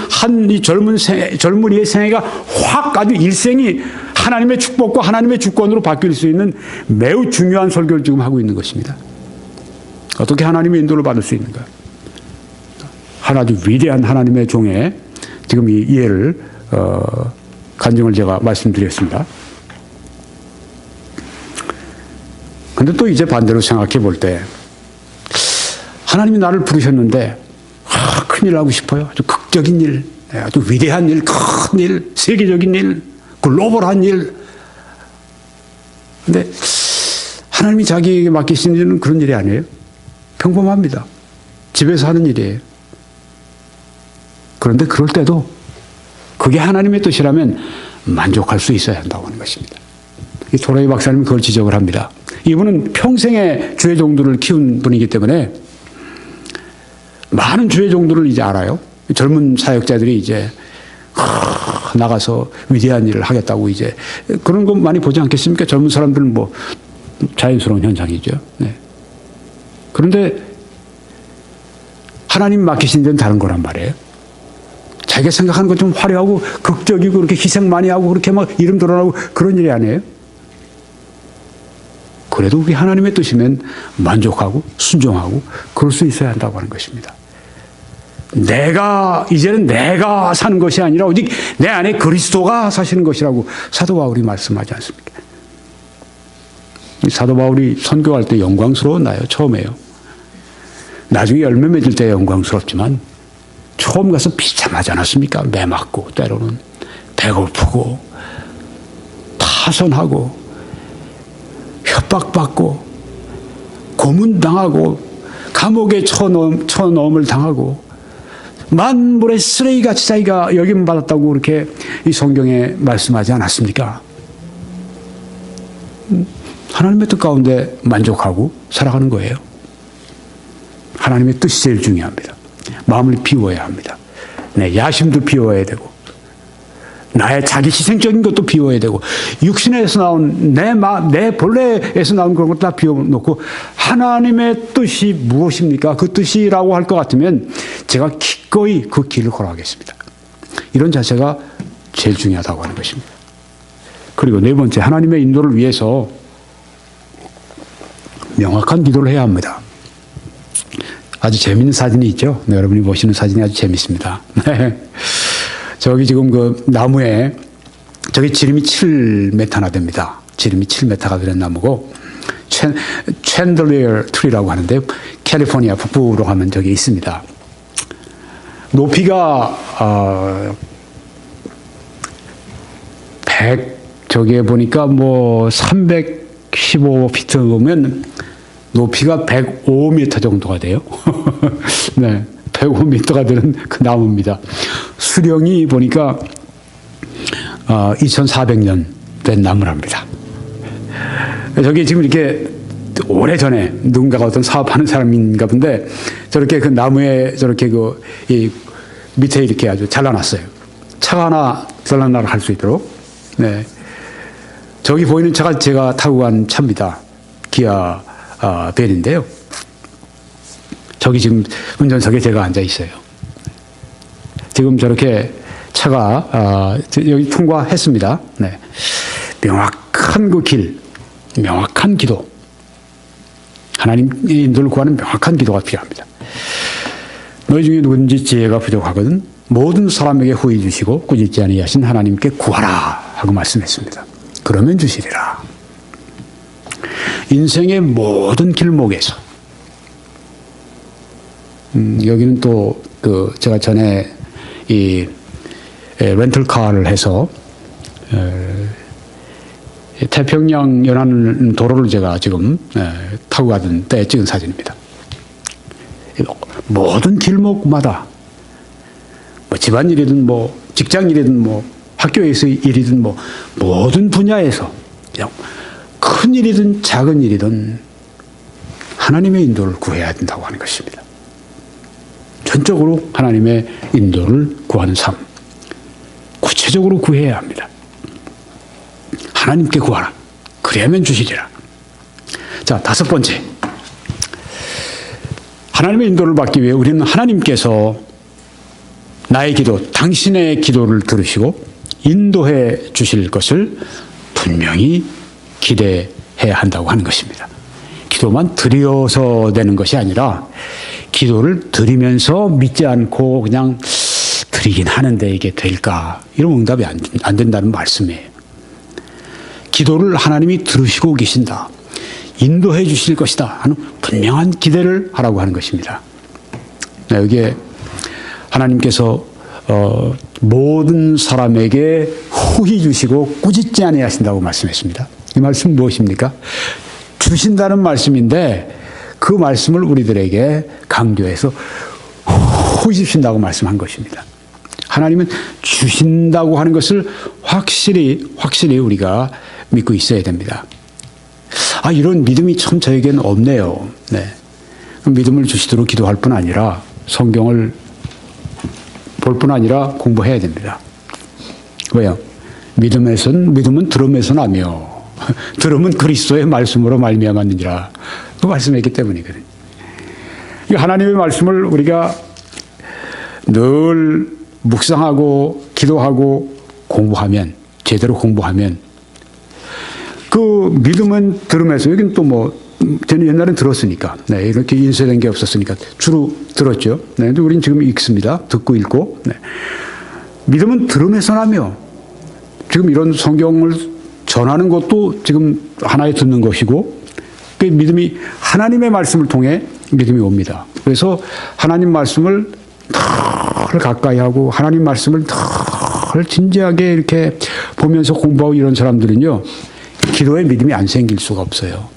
이 젊은이의 생애가 확 아주 일생이 하나님의 축복과 하나님의 주권으로 바뀔 수 있는 매우 중요한 설교를 지금 하고 있는 것입니다. 어떻게 하나님의 인도를 받을 수 있는가? 아주 위대한 하나님의 종의 지금 이 이해를 간증을 제가 말씀드렸습니다. 근데 또 이제 반대로 생각해 볼 때 하나님이 나를 부르셨는데 큰일 하고 싶어요. 아주 극적인 일, 아주 위대한 일, 큰 일, 세계적인 일, 글로벌한 일. 근데 하나님이 자기에게 맡기신 일은 그런 일이 아니에요. 평범합니다. 집에서 하는 일이에요. 그런데 그럴 때도 그게 하나님의 뜻이라면 만족할 수 있어야 한다고 하는 것입니다. 이 토라이 박사님은 그걸 지적을 합니다. 이분은 평생에 주의 종들을 키운 분이기 때문에 많은 주의 종들을 이제 알아요. 젊은 사역자들이 이제 나가서 위대한 일을 하겠다고 이제 그런 거 많이 보지 않겠습니까? 젊은 사람들은 자연스러운 현상이죠. 네. 그런데 하나님 맡기신 데는 다른 거란 말이에요. 자기가 생각하는 것 좀 화려하고 극적이고 그렇게 희생 많이 하고 그렇게 막 이름 드러나고 그런 일이 아니에요. 그래도 그게 하나님의 뜻이면 만족하고 순종하고 그럴 수 있어야 한다고 하는 것입니다. 이제는 내가 사는 것이 아니라 오직 내 안에 그리스도가 사시는 것이라고 사도 바울이 말씀하지 않습니까? 사도 바울이 선교할 때 영광스러웠나요? 처음에요. 나중에 열매 맺을 때 영광스럽지만 처음 가서 비참하지 않았습니까? 매 맞고 때로는 배고프고 파선하고 협박받고 고문당하고 감옥에 쳐넣음을 당하고 만물의 쓰레기같이 자기가 여김받았다고 그렇게 이 성경에 말씀하지 않았습니까? 하나님의 뜻 가운데 만족하고 살아가는 거예요. 하나님의 뜻이 제일 중요합니다. 마음을 비워야 합니다. 내 야심도 비워야 되고 나의 자기 희생적인 것도 비워야 되고 육신에서 나온 내 본래에서 나온 그런 것도 다 비워놓고 하나님의 뜻이 무엇입니까? 그 뜻이라고 할 것 같으면 제가 기꺼이 그 길을 걸어가겠습니다. 이런 자세가 제일 중요하다고 하는 것입니다. 그리고 네 번째, 하나님의 인도를 위해서 명확한 기도를 해야 합니다. 아주 재밌는 사진이 있죠. 네, 여러분이 보시는 사진이 아주 재밌습니다. 저기 지금 그 나무에 저기 지름이 7m나 됩니다. 지름이 7m가 되는 나무고 챈들리어 트리라고 하는데 캘리포니아 북부로 가면 저기 있습니다. 높이가 저기에 보니까 뭐 315피트면 높이가 105m 정도가 돼요. 네, 105m가 되는 그 나무입니다. 수령이 보니까 2400년 된 나무랍니다. 저기 지금 이렇게 오래전에 누군가가 어떤 사업하는 사람인가 본데 저렇게 그 나무에 저렇게 이 밑에 이렇게 아주 잘라놨어요. 차가 하나 들락날락 할 수 있도록. 네. 저기 보이는 차가 제가 타고 간 차입니다. 기아 벨인데요. 저기 지금 운전석에 제가 앉아 있어요. 지금 저렇게 차가 여기 통과했습니다. 네. 명확한 그 길, 명확한 기도. 하나님의 인도를 구하는 명확한 기도가 필요합니다. 너희 중에 누구든지 지혜가 부족하거든 모든 사람에게 후히 주시고 꾸짖지 아니하신 하나님께 구하라 하고 말씀했습니다. 그러면 주시리라. 인생의 모든 길목에서 여기는 또 제가 전에 이 렌털카를 해서 태평양 연안 도로를 제가 지금 타고 가던 때 찍은 사진입니다. 모든 길목마다 뭐 집안일이든 뭐 직장일이든 뭐 학교에서의 일이든 뭐 모든 분야에서 그냥 큰 일이든 작은 일이든 하나님의 인도를 구해야 된다고 하는 것입니다. 전적으로 하나님의 인도를 구하는 삶, 구체적으로 구해야 합니다. 하나님께 구하라. 그래야만 주시리라. 자, 5번째. 하나님의 인도를 받기 위해 우리는 하나님께서 나의 기도, 당신의 기도를 들으시고 인도해 주실 것을 분명히 기대해야 한다고 하는 것입니다. 기도만 드려서 되는 것이 아니라 기도를 드리면서 믿지 않고 그냥 드리긴 하는데 이게 될까? 이런 응답이 안 된다는 말씀이에요. 기도를 하나님이 들으시고 계신다. 인도해 주실 것이다 하는 분명한 기대를 하라고 하는 것입니다. 여기에 하나님께서 모든 사람에게 후히 주시고 꾸짖지 아니하신다고 말씀했습니다. 이 말씀 무엇입니까? 주신다는 말씀인데 그 말씀을 우리들에게 강조해서 후히 주신다고 말씀한 것입니다. 하나님은 주신다고 하는 것을 확실히 우리가 믿고 있어야 됩니다. 이런 믿음이 참 저에게는 없네요. 네. 믿음을 주시도록 기도할 뿐 아니라 성경을 볼 뿐 아니라 공부해야 됩니다. 왜요? 믿음은 들음에서 나며 들음은 그리스도의 말씀으로 말미암았느니라. 그 말씀했기 때문이거든요. 하나님의 말씀을 우리가 늘 묵상하고 기도하고 공부하면, 제대로 공부하면 그 믿음은 들으면서, 여기는 또 저는 옛날엔 들었으니까, 네, 이렇게 인쇄된 게 없었으니까 주로 들었죠. 네, 근데 우리는 지금 읽습니다. 듣고 읽고. 네. 믿음은 들으면서 나며, 지금 이런 성경을 전하는 것도 지금 하나의 듣는 것이고, 그 믿음이 하나님의 말씀을 통해 믿음이 옵니다. 그래서 하나님 말씀을 늘 가까이 하고, 하나님 말씀을 늘 진지하게 이렇게 보면서 공부하고 이런 사람들은요, 기도에 믿음이 안 생길 수가 없어요.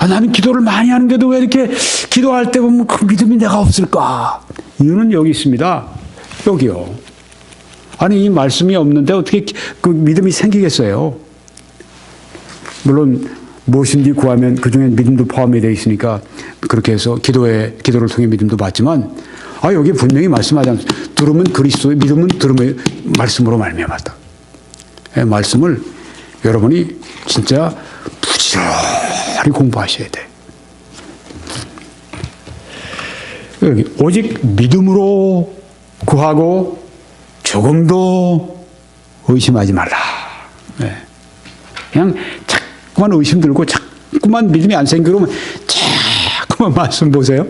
나는 기도를 많이 하는데도 왜 이렇게 기도할 때 보면 그 믿음이 내가 없을까? 이유는 여기 있습니다. 여기요. 이 말씀이 없는데 어떻게 그 믿음이 생기겠어요? 물론 무엇인지 구하면 그중에 믿음도 포함이 되어 있으니까 그렇게 해서 기도를 통해 믿음도 받지만, 여기 분명히 말씀하지 않습니다. 들으면 그리스도의, 믿음은 들음의 말씀으로 말미암았다. 말씀을 여러분이 진짜 부지런히 공부하셔야 돼. 여기 오직 믿음으로 구하고 조금도 의심하지 말라. 네. 그냥 자꾸만 의심 들고 자꾸만 믿음이 안 생기면 자꾸만 말씀 보세요.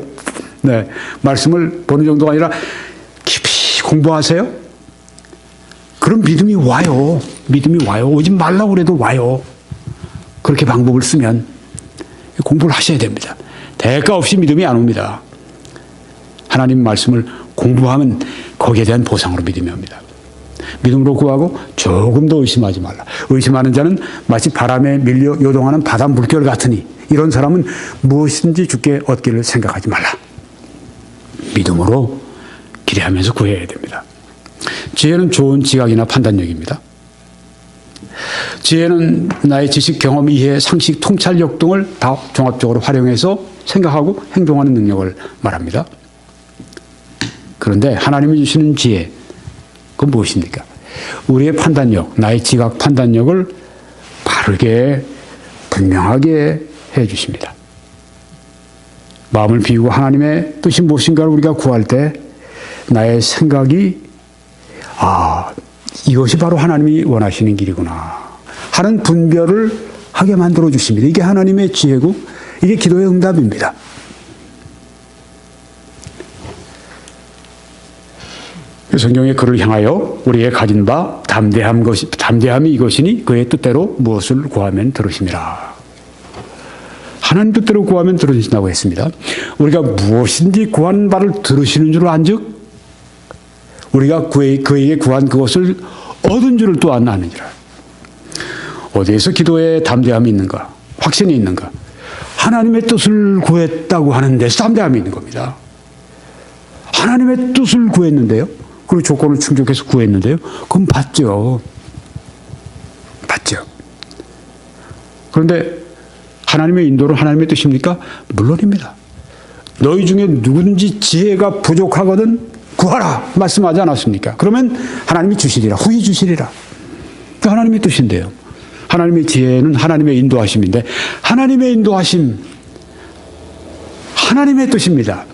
네, 말씀을 보는 정도가 아니라 깊이 공부하세요. 그럼 믿음이 와요. 믿음이 와요. 오지 말라고 그래도 와요. 그렇게 방법을 쓰면 공부를 하셔야 됩니다. 대가 없이 믿음이 안 옵니다. 하나님 말씀을 공부하면 거기에 대한 보상으로 믿음이 옵니다. 믿음으로 구하고 조금도 의심하지 말라. 의심하는 자는 마치 바람에 밀려 요동하는 바다 물결 같으니 이런 사람은 무엇이든지 주께 얻기를 생각하지 말라. 믿음으로 기대하면서 구해야 됩니다. 지혜는 좋은 지각이나 판단력입니다. 지혜는 나의 지식, 경험, 이해, 상식, 통찰력 등을 다 종합적으로 활용해서 생각하고 행동하는 능력을 말합니다. 그런데 하나님이 주시는 지혜, 그건 무엇입니까? 우리의 판단력, 나의 지각 판단력을 바르게 분명하게 해 주십니다. 마음을 비우고 하나님의 뜻이 무엇인가를 우리가 구할 때 나의 생각이 이것이 바로 하나님이 원하시는 길이구나 하는 분별을 하게 만들어 주십니다. 이게 하나님의 지혜고 이게 기도의 응답입니다. 성경의 그를 향하여 우리의 가진 바 담대함이 이것이니 그의 뜻대로 무엇을 구하면 들으심이라. 하나님 뜻대로 구하면 들으신다고 했습니다. 우리가 무엇인지 구한 바를 들으시는 줄 안즉 우리가 그에게 구한 그것을 얻은 줄을 또한 아느니라. 어디에서 기도에 담대함이 있는가? 확신이 있는가? 하나님의 뜻을 구했다고 하는 데서 담대함이 있는 겁니다. 하나님의 뜻을 구했는데요. 그리고 조건을 충족해서 구했는데요. 그럼 받죠. 받죠. 그런데 하나님의 인도는 하나님의 뜻입니까? 물론입니다. 너희 중에 누구든지 지혜가 부족하거든 구하라 말씀하지 않았습니까? 그러면 하나님이 주시리라. 후히 주시리라. 그 하나님의 뜻인데요. 하나님의 지혜는 하나님의 인도하심인데 하나님의 인도하심 하나님의 뜻입니다.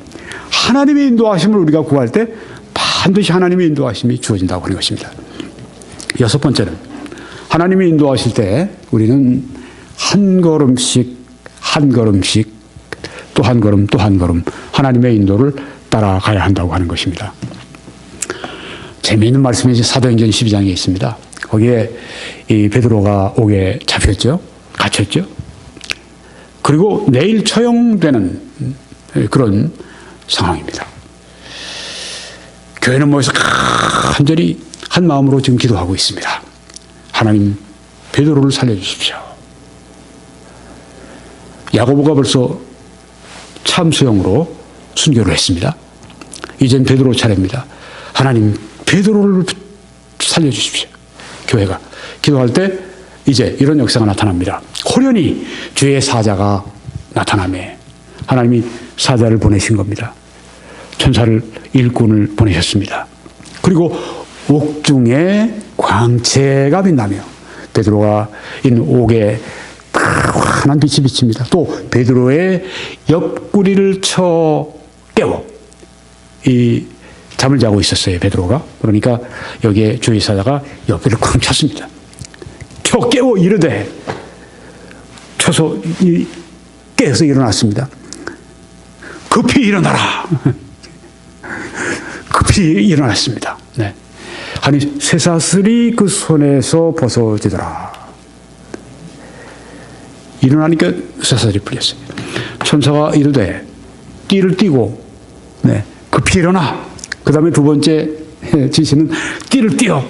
하나님의 인도하심을 우리가 구할 때 반드시 하나님의 인도하심이 주어진다고 하는 것입니다. 여섯 번째는 하나님이 인도하실 때 우리는 한 걸음씩 또 한 걸음 하나님의 인도를 따라가야 한다고 하는 것입니다. 재미있는 말씀이 사도행전 12장에 있습니다. 거기에 이 베드로가 옥에 잡혔죠. 갇혔죠. 그리고 내일 처형되는 그런 상황입니다. 교회는 모여서 간절히 한 마음으로 지금 기도하고 있습니다. 하나님 베드로를 살려주십시오. 야고보가 벌써 참수형으로 순교를 했습니다. 이젠 베드로 차례입니다. 하나님 베드로를 살려주십시오. 교회가 기도할 때 이제 이런 역사가 나타납니다. 호련히 주의 사자가 나타나매 하나님이 사자를 보내신 겁니다. 천사를 일꾼을 보내셨습니다. 그리고 옥중에 광채가 빛나며 베드로가 있는 옥에 환한 빛이 비칩니다. 또 베드로의 옆구리를 쳐 깨워 이 잠을 자고 있었어요. 베드로가. 그러니까 여기에 주의 사자가 옆구리를 쾅 쳤습니다. 쳐 깨워 이르되 쳐서 깨서 일어났습니다. 급히 일어나라. 급히 일어났습니다. 네. 아니 쇠사슬이 그 손에서 벗어지더라. 일어나니까 쇠사슬이 풀렸어요. 천사가 이르되 띠를 띠고 네, 급히 일어나. 그 다음에 두 번째 지시는 띠를 띠어.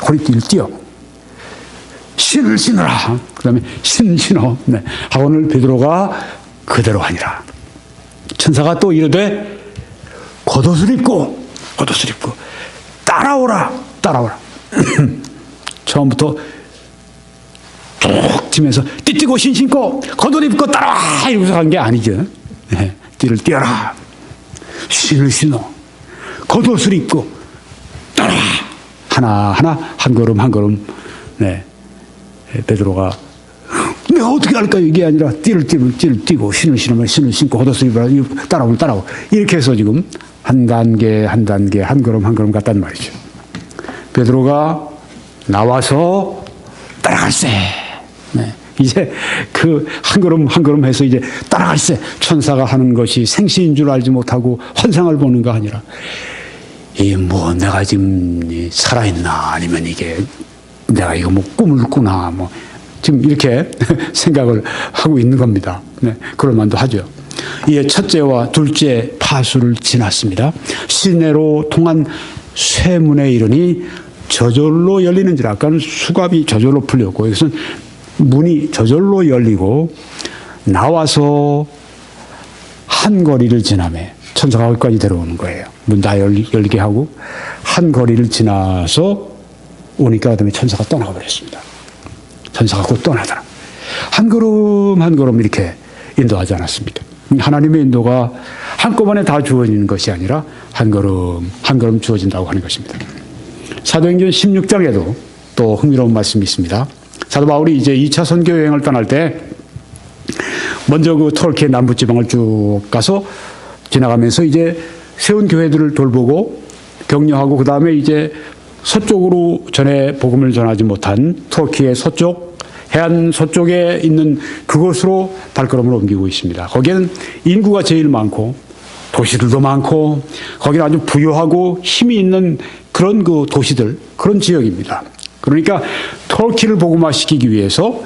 허리띠를 띠어. 신을 신으라. 그 다음에 신어. 네. 하오늘 베드로가 그대로 하니라. 천사가 또 이르되 겉옷을 입고 따라오라. 처음부터 툭 치면서 띠띠고 신 신고 겉옷 입고 따라와 이러면서 간 게 아니죠. 네. 띠를 띠어라. 신을 신어. 겉옷을 입고 따라와. 하나하나 한 걸음 네. 베드로가 내가 어떻게 할까 이게 아니라 띠를 띠고 신을 신으면 신을 신고 겉옷을 입어라. 따라오고 이렇게 해서 지금 한 단계 한 걸음 갔단 말이죠. 베드로가 나와서 따라갈세. 네. 이제 그 한 걸음 한 걸음 해서 이제 따라갈세. 천사가 하는 것이 생시인 줄 알지 못하고 환상을 보는가 아니라 이 뭐 내가 지금 살아있나 아니면 이게 내가 이거 뭐 꿈을 꾸나 뭐 지금 이렇게 생각을 하고 있는 겁니다. 네, 그럴 만도 하죠. 이에 첫째와 둘째 파수를 지났습니다. 시내로 통한 쇠문에 이르니 저절로 열리는지라. 아까는 수갑이 저절로 풀렸고 여기서는 문이 저절로 열리고 나와서 한 거리를 지나매 천사가 거기까지 데려오는 거예요. 문 다 열리게 하고 한 거리를 지나서 오니까 그다음에 천사가 떠나가 버렸습니다. 천사가 곧 떠나더라. 한 걸음 한 걸음 이렇게 인도하지 않았습니다. 하나님의 인도가 한꺼번에 다 주어지는 것이 아니라 한 걸음 한 걸음 주어진다고 하는 것입니다. 사도행전 16장에도 또 흥미로운 말씀이 있습니다. 사도 바울이 이제 2차 선교 여행을 떠날 때 먼저 그 터키의 남부 지방을 쭉 가서 지나가면서 이제 세운 교회들을 돌보고 격려하고 그 다음에 이제 서쪽으로 전에 복음을 전하지 못한 터키의 서쪽 해안 서쪽에 있는 그곳으로 발걸음을 옮기고 있습니다. 거기에는 인구가 제일 많고 도시들도 많고 거기는 아주 부유하고 힘이 있는 그런 그 도시들 그런 지역입니다. 그러니까 터키를 복음화시키기 위해서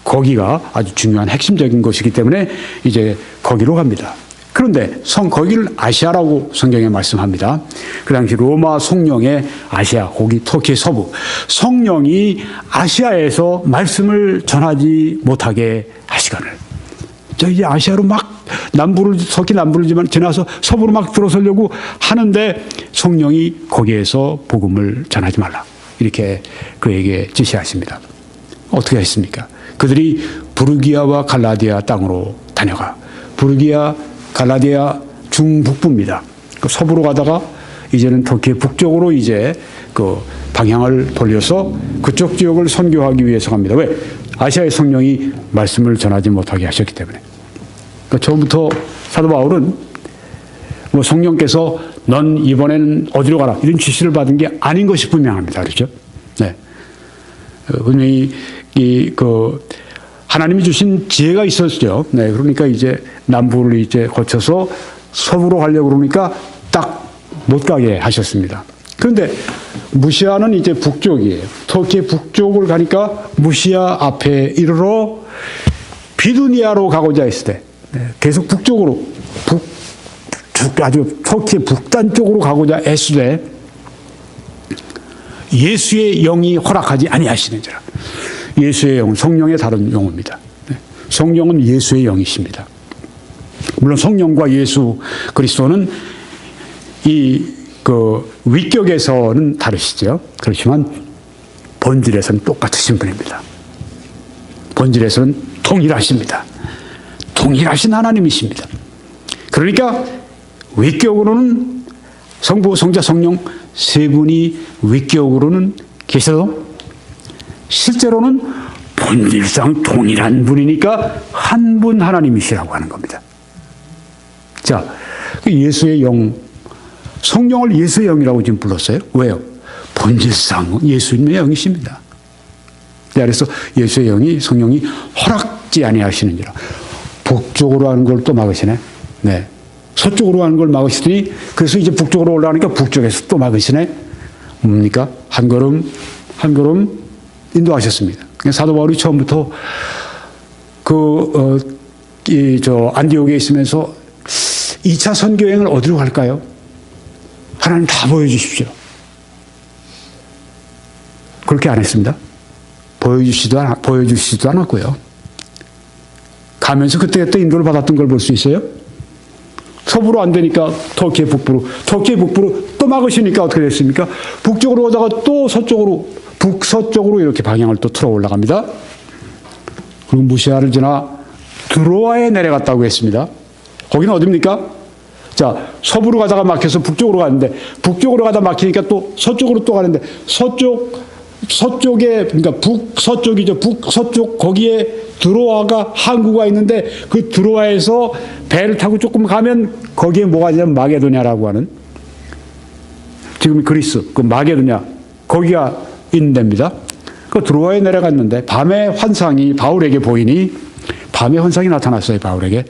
거기가 아주 중요한 핵심적인 것이기 때문에 이제 거기로 갑니다. 그런데 거기를 아시아라고 성경에 말씀합니다. 그 당시 로마 성령의 아시아, 거기 터키의 서부. 성령이 아시아에서 말씀을 전하지 못하게 하시거늘. 저 이제 아시아로 막 터키 남부를 지나서 서부로 막 들어서려고 하는데 성령이 거기에서 복음을 전하지 말라. 이렇게 그에게 지시하십니다. 어떻게 했습니까? 그들이 부르기아와 갈라디아 땅으로 다녀가. 부르기아 갈라디아 중북부입니다. 그 서부로 가다가 이제는 터키의 북쪽으로 이제 그 방향을 돌려서 그쪽 지역을 선교하기 위해서 갑니다. 왜? 아시아의 성령이 말씀을 전하지 못하게 하셨기 때문에. 그러니까 처음부터 사도 바울은 뭐 성령께서 넌 이번에는 어디로 가라 이런 지시를 받은 게 아닌 것이 분명합니다. 그렇죠? 네. 분명히 하나님이 주신 지혜가 있었죠. 네. 그러니까 이제 남부를 이제 거쳐서 서부로 가려고 그러니까 딱 못 가게 하셨습니다. 그런데 무시아는 이제 북쪽이에요. 터키의 북쪽을 가니까 무시아 앞에 이르러 비두니아로 가고자 했을 때 계속 북쪽으로 아주 터키의 북단 쪽으로 가고자 했을 때 예수의 영이 허락하지 아니하시는지라. 예수의 영, 성령의 다른 용어입니다. 성령은 예수의 영이십니다. 물론 성령과 예수 그리스도는 위격에서는 다르시죠. 그렇지만 본질에서는 똑같으신 분입니다. 본질에서는 동일하십니다. 동일하신 하나님이십니다. 그러니까 위격으로는 성부, 성자, 성령 세 분이 위격으로는 계셔도 실제로는 본질상 동일한 분이니까 한 분 하나님이시라고 하는 겁니다. 자, 예수의 영, 성령을 예수의 영이라고 지금 불렀어요. 왜요? 본질상 예수님의 영이십니다. 그래서 예수의 영이 성령이 허락지 아니하시는지라. 북쪽으로 하는 걸 또 막으시네. 네. 서쪽으로 하는 걸 막으시더니 그래서 이제 북쪽으로 올라가니까 북쪽에서 또 막으시네. 뭡니까? 한 걸음 한 걸음 인도하셨습니다. 사도 바울이 처음부터 안디옥에 있으면서 2차 선교행을 어디로 갈까요? 하나님 다 보여주십시오. 그렇게 안 했습니다. 보여주시지도 않았고요. 가면서 그때 인도를 받았던 걸 볼 수 있어요? 서부로 안 되니까 터키의 북부로 또 막으시니까 어떻게 됐습니까? 북쪽으로 오다가 또 북서쪽으로 이렇게 방향을 또 틀어 올라갑니다. 그리고 무시아를 지나 드로아에 내려갔다고 했습니다. 거기는 어디입니까? 자, 서부로 가다가 막혀서 북쪽으로 가는데 북쪽으로 가다 막히니까 또 서쪽으로 또 가는데 서쪽에 그러니까 북서쪽이죠. 북서쪽 거기에 드로아가 항구가 있는데 그 드로아에서 배를 타고 조금 가면 거기에 뭐가 있냐면 마게도냐라고 하는 지금 그리스 그 마게도냐 거기가 있는 데입니다. 그 드로아에 내려갔는데 밤에 환상이 바울에게 보이니 밤에 환상이 나타났어요. 바울에게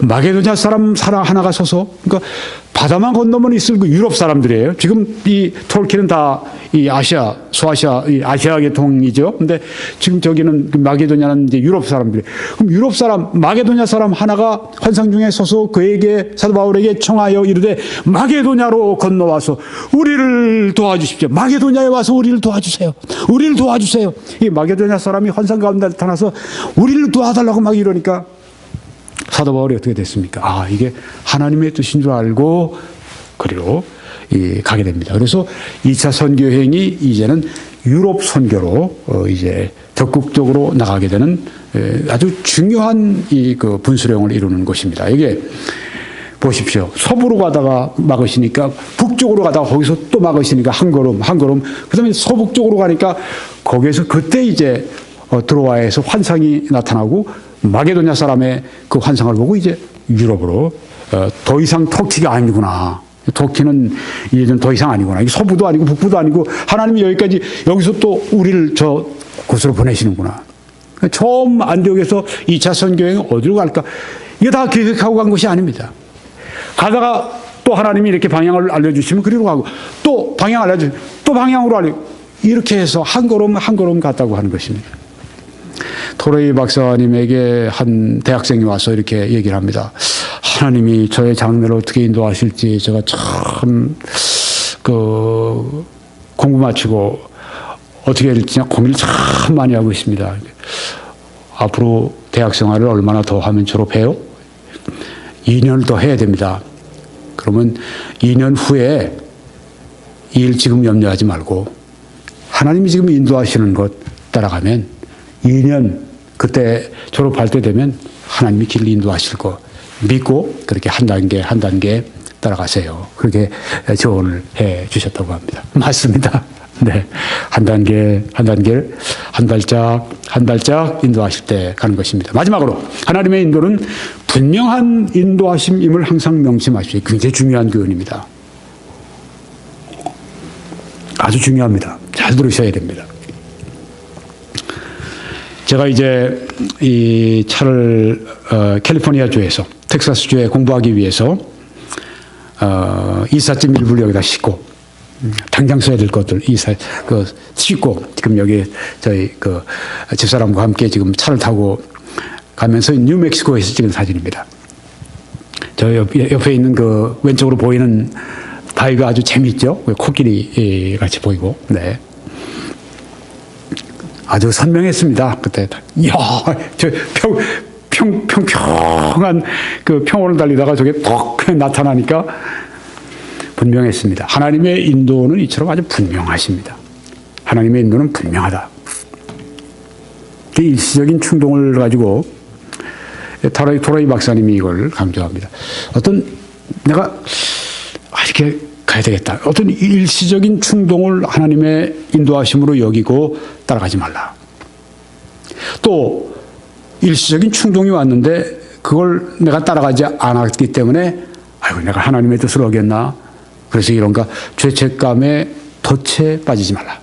마게도냐 사람 하나가 서서 그러니까 바다만 건너면 있을 그 유럽 사람들이에요. 지금 이 톨키는 다 이 아시아, 소아시아, 이 아시아 계통이죠. 근데 지금 저기는 마게도냐는 이제 유럽 사람들이. 그럼 유럽 사람, 마게도냐 사람 하나가 환상 중에 서서 그에게 사도 바울에게 청하여 이르되 마게도냐로 건너와서 우리를 도와주십시오. 마게도냐에 와서 우리를 도와주세요. 우리를 도와주세요. 이 마게도냐 사람이 환상 가운데 나타나서 우리를 도와달라고 막 이러니까 사도 바울이 어떻게 됐습니까? 아, 이게 하나님의 뜻인 줄 알고 그리로 가게 됩니다. 그래서 2차 선교행이 이제는 유럽 선교로 이제 적극적으로 나가게 되는 아주 중요한 그 분수령을 이루는 것입니다. 이게 보십시오. 서부로 가다가 막으시니까 북쪽으로 가다가 거기서 또 막으시니까 한 걸음, 그 다음에 서북쪽으로 가니까 거기에서 그때 이제 드로아에서 환상이 나타나고 마게도냐 사람의 그 환상을 보고 이제 유럽으로 더 이상 터키가 아니구나. 터키는 이제는 더 이상 아니구나. 이게 서부도 아니고 북부도 아니고 하나님이 여기서 또 우리를 저 곳으로 보내시는구나. 처음 안디옥에서 2차 선교행 어디로 갈까? 이게 다 계획하고 간 것이 아닙니다. 가다가 또 하나님이 이렇게 방향을 알려주시면 그리로 가고 또 방향 알려주시면 또 방향으로 알려 이렇게 해서 한 걸음 한 걸음 갔다고 하는 것입니다. 토레이 박사님에게 한 대학생이 와서 이렇게 얘기를 합니다. 하나님이 저의 장래를 어떻게 인도하실지 제가 참 공부 마치고 어떻게 해야 될지 고민을 참 많이 하고 있습니다. 앞으로 대학 생활을 얼마나 더 하면 졸업해요? 2년을 더 해야 됩니다. 그러면 2년 후에 일 지금 염려하지 말고 하나님이 지금 인도하시는 것 따라가면 2년 그때 졸업할 때 되면 하나님이 길 인도하실 거 믿고 그렇게 한 단계 한 단계 따라가세요. 그렇게 조언을 해 주셨다고 합니다. 맞습니다. 네, 한 단계 한 단계를 한 발짝 인도하실 때 가는 것입니다. 마지막으로 하나님의 인도는 분명한 인도하심임을 항상 명심하십시오. 굉장히 중요한 교훈입니다. 아주 중요합니다. 잘 들으셔야 됩니다. 제가 이제 이 차를 캘리포니아 주에서 텍사스 주에 공부하기 위해서 이삿짐 일부를 여기다 싣고 당장 써야 될 것들 싣고 지금 여기 저희 집사람과 함께 지금 차를 타고 가면서 뉴멕시코에서 찍은 사진입니다. 저 옆에 있는 그 왼쪽으로 보이는 바위가 아주 재밌죠? 코끼리 같이 보이고, 네. 아주 선명했습니다. 그때. 이야, 저 평평한 그 평원을 달리다가 저게 톡 나타나니까 분명했습니다. 하나님의 인도는 이처럼 아주 분명하십니다. 하나님의 인도는 분명하다. 일시적인 충동을 가지고 토레이 박사님이 이걸 강조합니다. 내가 이렇게 가야 되겠다. 어떤 일시적인 충동을 하나님의 인도하심으로 여기고 따라가지 말라. 또 일시적인 충동이 왔는데 그걸 내가 따라가지 않았기 때문에 아이고 내가 하나님의 뜻을 어겼나. 그래서 이런가 죄책감에 덫에 빠지지 말라.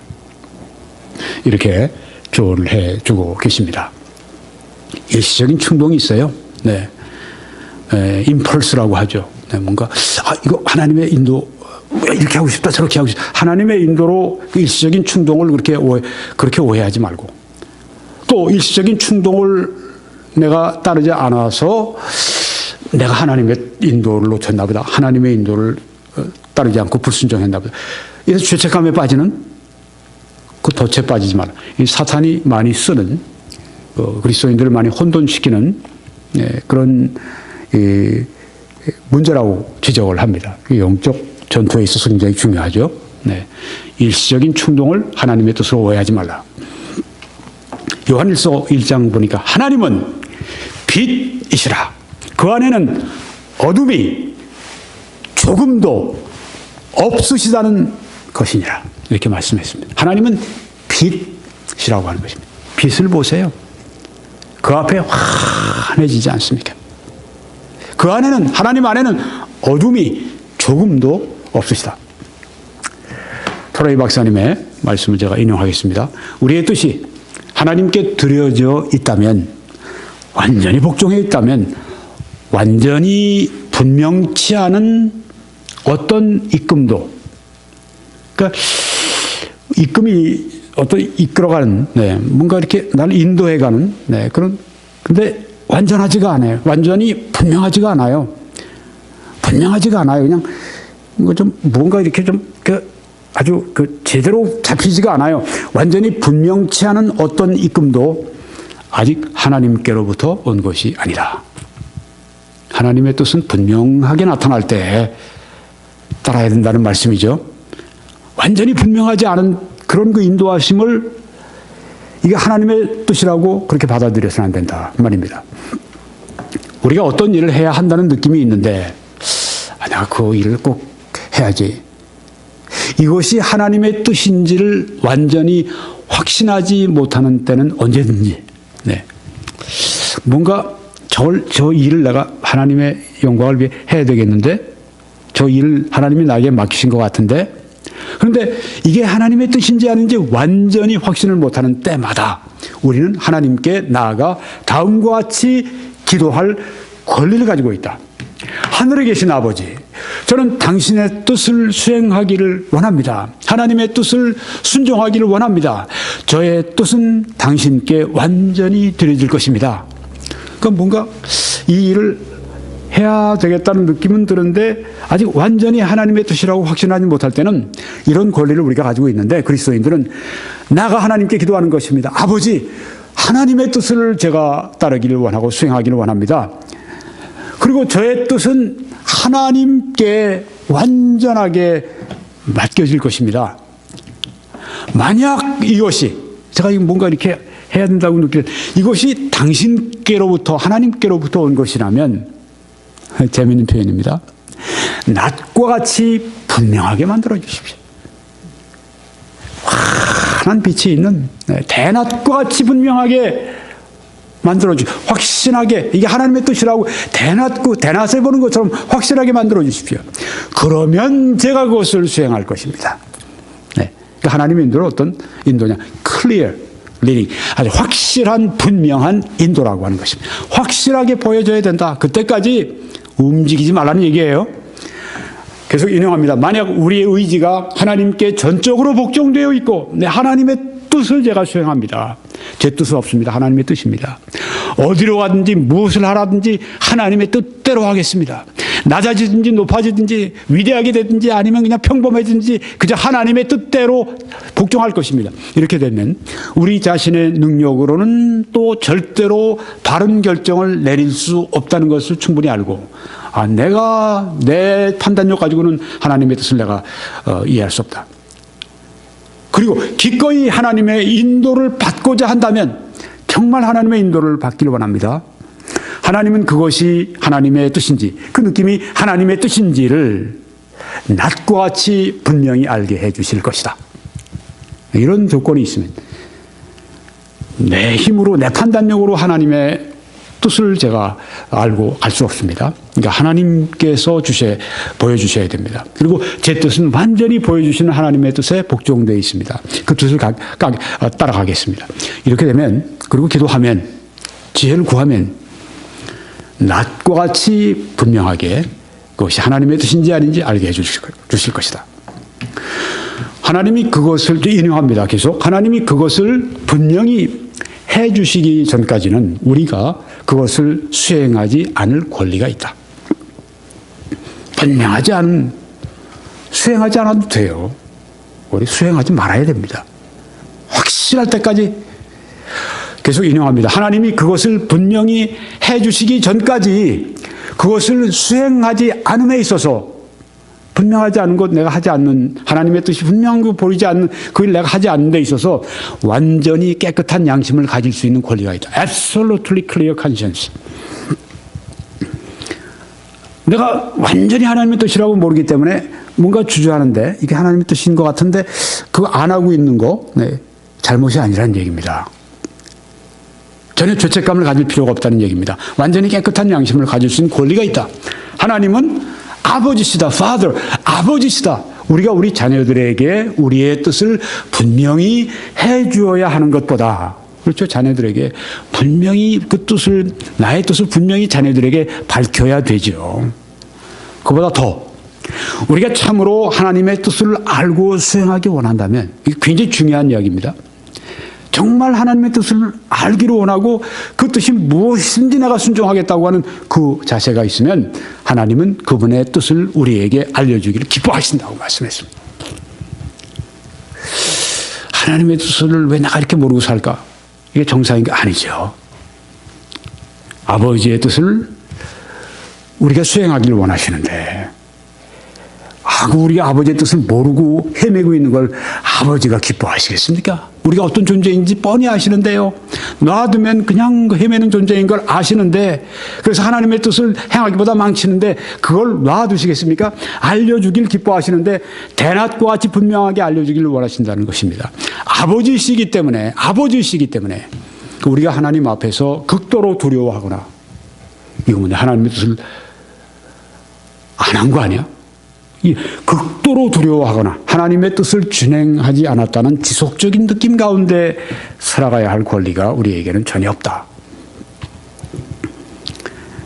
이렇게 조언을 해주고 계십니다. 일시적인 충동이 있어요. 네, 임펄스라고 하죠. 네, 뭔가 이거 하나님의 인도 이렇게 하고 싶다 저렇게 하고 싶다. 하나님의 인도로 일시적인 충동을 그렇게 오해하지 말고 또 일시적인 충동을 내가 따르지 않아서 내가 하나님의 인도를 놓쳤나 보다. 하나님의 인도를 따르지 않고 불순종했나 보다. 이래서 죄책감에 빠지는 그 덫에 빠지지 마라. 이 사탄이 많이 쓰는 그리스도인들을 많이 혼돈시키는 그런 문제라고 지적을 합니다. 영적 전투에 있어서 굉장히 중요하죠. 네. 일시적인 충동을 하나님의 뜻으로 오해하지 말라. 요한일서 1장 보니까 하나님은 빛이시라. 그 안에는 어둠이 조금도 없으시다는 것이니라. 이렇게 말씀했습니다. 하나님은 빛이라고 하는 것입니다. 빛을 보세요. 그 앞에 환해지지 않습니까? 그 안에는 하나님 안에는 어둠이 조금도 없으시다. 토레이 박사님의 말씀을 제가 인용하겠습니다. 우리의 뜻이 하나님께 드려져 있다면, 완전히 복종해 있다면, 완전히 분명치 않은 어떤 이끔도, 그러니까 이끔이 어떤 이끌어가는, 뭔가 이렇게 나를 인도해가는, 그런, 근데 완전하지가 않아요. 완전히 분명하지가 않아요. 분명하지가 않아요. 그냥, 이거 좀, 뭔가 이렇게 좀, 아주 제대로 잡히지가 않아요. 완전히 분명치 않은 어떤 이끔도 아직 하나님께로부터 온 것이 아니라, 하나님의 뜻은 분명하게 나타날 때 따라야 된다는 말씀이죠. 완전히 분명하지 않은 그런 그 인도하심을 이게 하나님의 뜻이라고 그렇게 받아들여서는 안 된다 말입니다. 우리가 어떤 일을 해야 한다는 느낌이 있는데, 내가 그 일을 꼭 해야지, 이것이 하나님의 뜻인지를 완전히 확신하지 못하는 때는 언제든지, 뭔가 저 일을 내가 하나님의 영광을 위해 해야 되겠는데, 저 일을 하나님이 나에게 맡기신 것 같은데, 그런데 이게 하나님의 뜻인지 아닌지 완전히 확신을 못하는 때마다 우리는 하나님께 나아가 다음과 같이 기도할 권리를 가지고 있다. 하늘에 계신 아버지, 저는 당신의 뜻을 수행하기를 원합니다. 하나님의 뜻을 순종하기를 원합니다. 저의 뜻은 당신께 완전히 드려질 것입니다. 그러니까 뭔가 이 일을 해야 되겠다는 느낌은 드는데 아직 완전히 하나님의 뜻이라고 확신하지 못할 때는 이런 권리를 우리가 가지고 있는데, 그리스도인들은 나가 하나님께 기도하는 것입니다. 아버지, 하나님의 뜻을 제가 따르기를 원하고 수행하기를 원합니다. 그리고 저의 뜻은 하나님께 완전하게 맡겨질 것입니다. 만약 이것이, 제가 뭔가 이렇게 해야 된다고 느끼는 이것이 당신께로부터, 하나님께로부터 온 것이라면, 재미있는 표현입니다. 낮과 같이 분명하게 만들어 주십시오. 환한 빛이 있는 대낮과 같이 분명하게 만들어 주십시오. 확신하게, 이게 하나님의 뜻이라고 대낮에 보는 것처럼 확실하게 만들어 주십시오. 그러면 제가 그것을 수행할 것입니다. 그러니까 하나님의 인도는 어떤 인도냐? clear leading, 아주 확실한 분명한 인도라고 하는 것입니다. 확실하게 보여줘야 된다. 그때까지 움직이지 말라는 얘기예요. 계속 인용합니다. 만약 우리의 의지가 하나님께 전적으로 복종되어 있고, 하나님의 뜻을 제가 수행합니다. 제 뜻은 없습니다. 하나님의 뜻입니다. 어디로 가든지 무엇을 하라든지 하나님의 뜻대로 하겠습니다. 낮아지든지 높아지든지 위대하게 되든지 아니면 그냥 평범해지든지 그저 하나님의 뜻대로 복종할 것입니다. 이렇게 되면 우리 자신의 능력으로는 또 절대로 바른 결정을 내릴 수 없다는 것을 충분히 알고, 내가 내 판단력 가지고는 하나님의 뜻을 내가 이해할 수 없다. 그리고 기꺼이 하나님의 인도를 받고자 한다면 정말 하나님의 인도를 받기를 원합니다. 하나님은 그것이 하나님의 뜻인지, 그 느낌이 하나님의 뜻인지를 낮과 같이 분명히 알게 해 주실 것이다. 이런 조건이 있으면 내 힘으로, 내 판단력으로 하나님의 뜻을 제가 알고 갈 수 없습니다. 그러니까 하나님께서 보여주셔야 됩니다. 그리고 제 뜻은 완전히 보여주시는 하나님의 뜻에 복종되어 있습니다. 그 뜻을 따라가겠습니다. 이렇게 되면, 그리고 기도하면, 지혜를 구하면 낮과 같이 분명하게 그것이 하나님의 뜻인지 아닌지 알게 해 주실 것이다. 하나님이 그것을 인용합니다. 계속 하나님이 그것을 분명히 해 주시기 전까지는 우리가 그것을 수행하지 않을 권리가 있다. 수행하지 않아도 돼요. 우리 수행하지 말아야 됩니다. 확실할 때까지. 계속 인용합니다. 하나님이 그것을 분명히 해 주시기 전까지 그것을 수행하지 않음에 있어서, 분명하지 않은 것, 내가 하지 않는, 하나님의 뜻이 분명한 거 보이지 않는 그걸 내가 하지 않는 데 있어서 완전히 깨끗한 양심을 가질 수 있는 권리가 있다. Absolutely clear conscience. 내가 완전히 하나님의 뜻이라고 모르기 때문에 뭔가 주저하는데 이게 하나님의 뜻인 것 같은데 그거 안 하고 있는 거 잘못이 아니라는 얘기입니다. 전혀 죄책감을 가질 필요가 없다는 얘기입니다. 완전히 깨끗한 양심을 가질 수 있는 권리가 있다. 하나님은 아버지시다. Father, 아버지시다. 우리가 우리 자녀들에게 우리의 뜻을 분명히 해 주어야 하는 것보다, 그렇죠, 자녀들에게 분명히 그 뜻을, 나의 뜻을 분명히 자녀들에게 밝혀야 되죠. 그보다 더 우리가 참으로 하나님의 뜻을 알고 수행하기 원한다면, 이게 굉장히 중요한 이야기입니다. 정말 하나님의 뜻을 알기를 원하고 그 뜻이 무엇인지 내가 순종하겠다고 하는 그 자세가 있으면 하나님은 그분의 뜻을 우리에게 알려주기를 기뻐하신다고 말씀했습니다. 하나님의 뜻을 왜 내가 이렇게 모르고 살까? 이게 정상인 게 아니죠. 아버지의 뜻을 우리가 수행하기를 원하시는데, 우리 아버지의 뜻을 모르고 헤매고 있는 걸 아버지가 기뻐하시겠습니까? 우리가 어떤 존재인지 뻔히 아시는데요. 놔두면 그냥 헤매는 존재인 걸 아시는데, 그래서 하나님의 뜻을 행하기보다 망치는데 그걸 놔두시겠습니까? 알려주길 기뻐하시는데 대낮과 같이 분명하게 알려주기를 원하신다는 것입니다. 아버지이시기 때문에 우리가 하나님 앞에서 극도로 두려워하거나, 이거 뭐냐, 하나님의 뜻을 안 한 거 아니야? 극도로 두려워하거나 하나님의 뜻을 준행하지 않았다는 지속적인 느낌 가운데 살아가야 할 권리가 우리에게는 전혀 없다.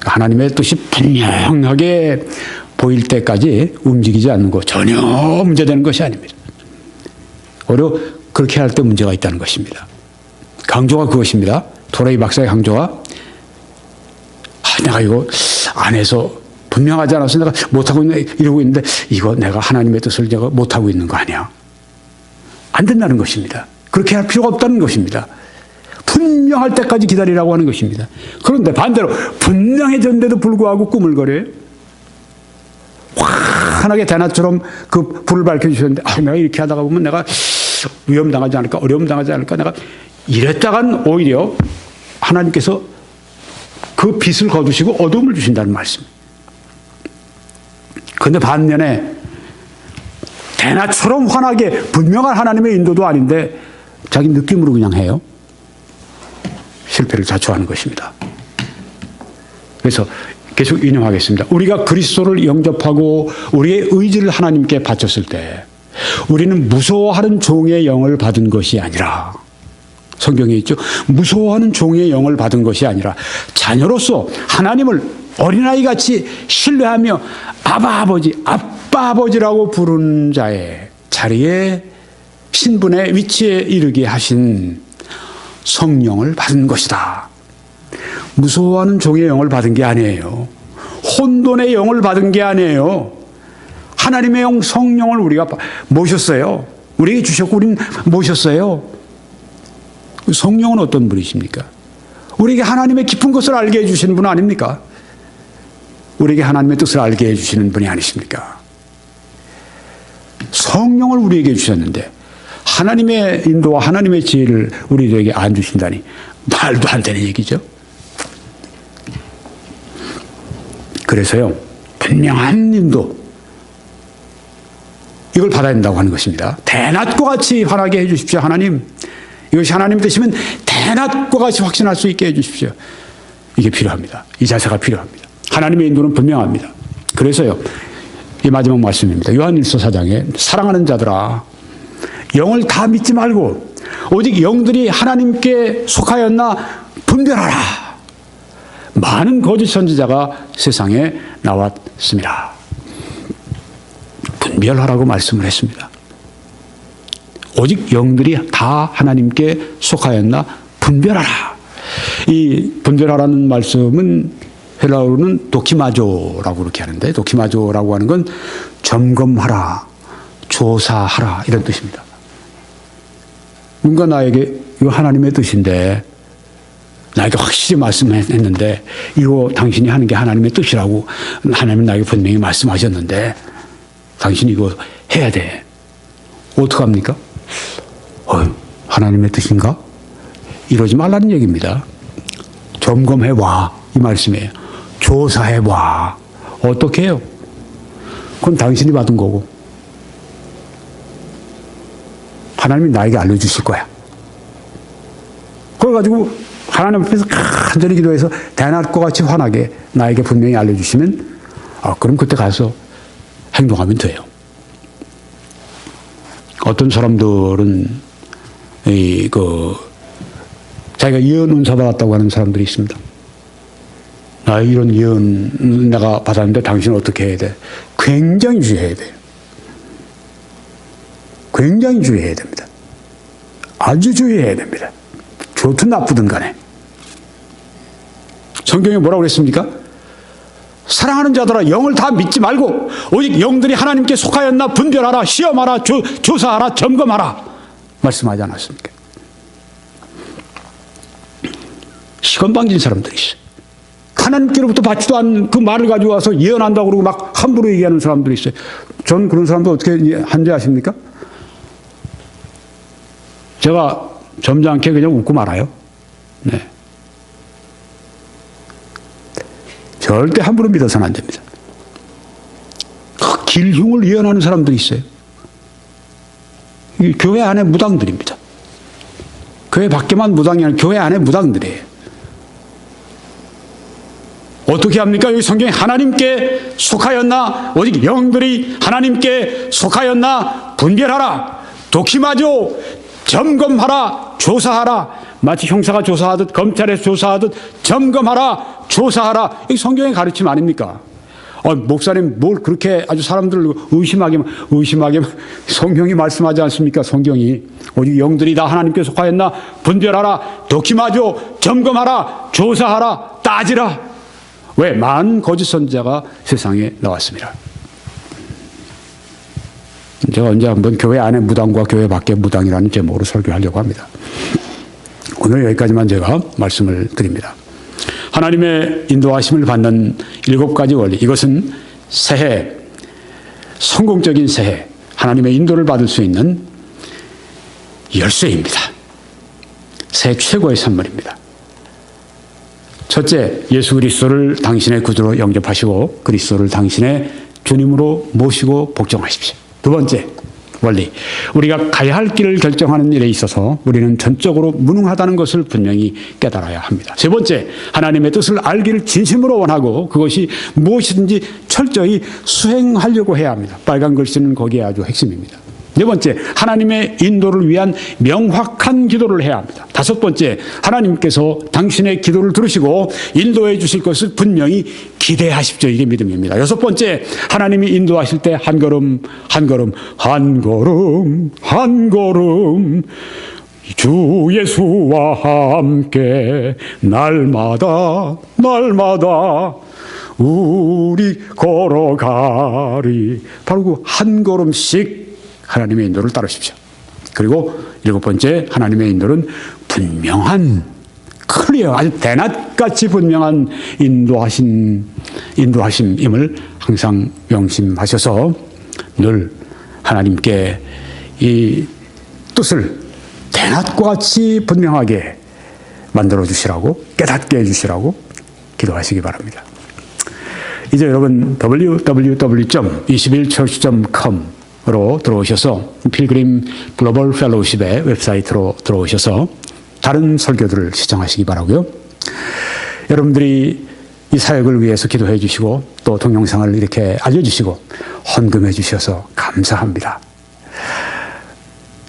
하나님의 뜻이 분명하게 보일 때까지 움직이지 않는 것, 전혀 문제되는 것이 아닙니다. 오히려 그렇게 할 때 문제가 있다는 것입니다. 강조가 그것입니다. 토레이 박사의 강조가, 내가 이거 안 해서 분명하지 않아서 내가 못하고 이러고 있는데 이거 내가 하나님의 뜻을 제가 못하고 있는 거 아니야? 안 된다는 것입니다. 그렇게 할 필요가 없다는 것입니다. 분명할 때까지 기다리라고 하는 것입니다. 그런데 반대로 분명해졌는데도 불구하고 꾸물거려요. 환하게 대낮처럼 그 불을 밝혀주셨는데, 내가 이렇게 하다가 보면 내가 위험당하지 않을까, 어려움당하지 않을까, 내가 이랬다간 오히려 하나님께서 그 빛을 거두시고 어둠을 주신다는 말씀. 그런데 반면에 대낮처럼 환하게 분명한 하나님의 인도도 아닌데 자기 느낌으로 그냥 해요. 실패를 자초하는 것입니다. 그래서 계속 인용하겠습니다. 우리가 그리스도를 영접하고 우리의 의지를 하나님께 바쳤을 때 우리는 무서워하는 종의 영을 받은 것이 아니라, 성경에 있죠, 무서워하는 종의 영을 받은 것이 아니라 자녀로서 하나님을 어린아이같이 신뢰하며 아바 아버지, 아빠 아버지라고 부르는 자의 자리에, 신분의 위치에 이르게 하신 성령을 받은 것이다. 무서워하는 종의 영을 받은 게 아니에요. 혼돈의 영을 받은 게 아니에요. 하나님의 영, 성령을 우리가 모셨어요. 우리에게 주셨고 우리는 모셨어요. 성령은 어떤 분이십니까? 우리에게 하나님의 깊은 것을 알게 해주시는 분 아닙니까? 우리에게 하나님의 뜻을 알게 해주시는 분이 아니십니까? 성령을 우리에게 주셨는데 하나님의 인도와 하나님의 지혜를 우리에게 안 주신다니 말도 안 되는 얘기죠. 그래서요, 분명한 인도, 이걸 받아야 된다고 하는 것입니다. 대낮과 같이 환하게 해주십시오, 하나님. 이것이 하나님 되시면 대낮과 같이 확신할 수 있게 해주십시오. 이게 필요합니다. 이 자세가 필요합니다. 하나님의 인도는 분명합니다. 그래서요, 이 마지막 말씀입니다. 요한일서 4장에 사랑하는 자들아, 영을 다 믿지 말고 오직 영들이 하나님께 속하였나 분별하라. 많은 거짓 선지자가 세상에 나왔습니다. 분별하라고 말씀을 했습니다. 오직 영들이 다 하나님께 속하였나 분별하라. 이 분별하라는 말씀은 헬라어로는 도키마조라고 그렇게 하는데, 도키마조라고 하는 건 점검하라, 조사하라 이런 뜻입니다. 누군가 나에게 이거 하나님의 뜻인데, 나에게 확실히 말씀했는데 이거 당신이 하는 게 하나님의 뜻이라고 하나님은 나에게 분명히 말씀하셨는데 당신이 이거 해야 돼. 어떡합니까? 하나님의 뜻인가? 이러지 말라는 얘기입니다. 점검해봐, 이 말씀이에요. 조사해봐. 어떻게 해요? 그건 당신이 받은 거고 하나님이 나에게 알려주실 거야. 그래가지고 하나님 앞에서 간절히 기도해서 대낮과 같이 환하게 나에게 분명히 알려주시면 그럼 그때 가서 행동하면 돼요. 어떤 사람들은 자기가 예언 은사 받았다고 하는 사람들이 있습니다. 이런 예언 내가 받았는데 당신은 어떻게 해야 돼? 굉장히 주의해야 돼요. 굉장히 주의해야 됩니다. 아주 주의해야 됩니다. 좋든 나쁘든 간에. 성경에 뭐라고 그랬습니까? 사랑하는 자들아 영을 다 믿지 말고 오직 영들이 하나님께 속하였나 분별하라, 시험하라, 조사하라, 점검하라 말씀하지 않았습니까? 시건방진 사람들이 있어요. 하나님께로부터 받지도 않은 그 말을 가지고 와서 예언한다고 그러고 막 함부로 얘기하는 사람들이 있어요. 전 그런 사람들 어떻게 한지 아십니까? 제가 점잖게 그냥 웃고 말아요. 네. 절대 함부로 믿어서는 안 됩니다. 길흉을 예언하는 사람들이 있어요. 교회 안에 무당들입니다. 교회 밖에만 무당이 아니라 교회 안에 무당들이에요. 어떻게 합니까? 여기 성경에 하나님께 속하였나? 오직 영들이 하나님께 속하였나? 분별하라, 독심하죠, 점검하라, 조사하라. 마치 형사가 조사하듯 검찰에서 조사하듯 점검하라, 조사하라. 이 성경의 가르침 아닙니까? 목사님 뭘 그렇게 아주 사람들을 의심하게 성경이 말씀하지 않습니까? 성경이 오직 영들이 다 하나님께 속하였나? 분별하라, 독심하죠, 점검하라, 조사하라, 따지라. 왜? 많은 거짓 선지자가 세상에 나왔습니다. 제가 언제 한번 교회 안에 무당과 교회 밖에 무당이라는 제목으로 설교하려고 합니다. 오늘 여기까지만 제가 말씀을 드립니다. 하나님의 인도하심을 받는 7가지 원리, 이것은 새해, 성공적인 새해, 하나님의 인도를 받을 수 있는 열쇠입니다. 새해 최고의 선물입니다. 첫째, 예수 그리스도를 당신의 구주로 영접하시고 그리스도를 당신의 주님으로 모시고 복종하십시오. 두 번째 원리, 우리가 가야 할 길을 결정하는 일에 있어서 우리는 전적으로 무능하다는 것을 분명히 깨달아야 합니다. 세 번째, 하나님의 뜻을 알기를 진심으로 원하고 그것이 무엇이든지 철저히 수행하려고 해야 합니다. 빨간 글씨는 거기에 아주 핵심입니다. 네 번째, 하나님의 인도를 위한 명확한 기도를 해야 합니다. 다섯 번째, 하나님께서 당신의 기도를 들으시고 인도해 주실 것을 분명히 기대하십시오. 이게 믿음입니다. 여섯 번째, 하나님이 인도하실 때 한 걸음 한 걸음 한 걸음 한 걸음 주 예수와 함께 날마다 우리 걸어가리. 바로 그 한 걸음씩 하나님의 인도를 따르십시오. 그리고 7번째, 하나님의 인도는 분명한, 클리어, 아주 대낮같이 분명한 인도하심임을 항상 명심하셔서 늘 하나님께 이 뜻을 대낮과 같이 분명하게 만들어 주시라고, 깨닫게 해주시라고 기도하시기 바랍니다. 이제 여러분 www.21church.com 으로 들어오셔서 필그림 글로벌 펠로우십의 웹사이트로 들어오셔서 다른 설교들을 시청하시기 바라고요. 여러분들이 이 사역을 위해서 기도해 주시고 또 동영상을 이렇게 알려주시고 헌금해 주셔서 감사합니다.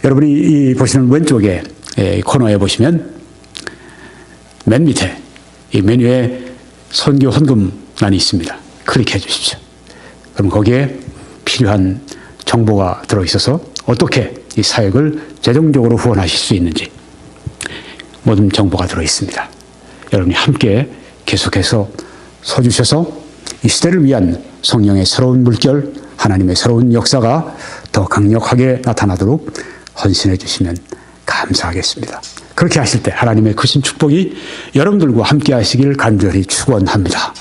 여러분이 이 보시는 왼쪽에 코너에 보시면 맨 밑에 이 메뉴에 선교 헌금란이 있습니다. 클릭해 주십시오. 그럼 거기에 필요한 정보가 들어있어서 어떻게 이 사역을 재정적으로 후원하실 수 있는지 모든 정보가 들어있습니다. 여러분이 함께 계속해서 서주셔서 이 시대를 위한 성령의 새로운 물결, 하나님의 새로운 역사가 더 강력하게 나타나도록 헌신해 주시면 감사하겠습니다. 그렇게 하실 때 하나님의 크신 축복이 여러분들과 함께 하시길 간절히 축원합니다.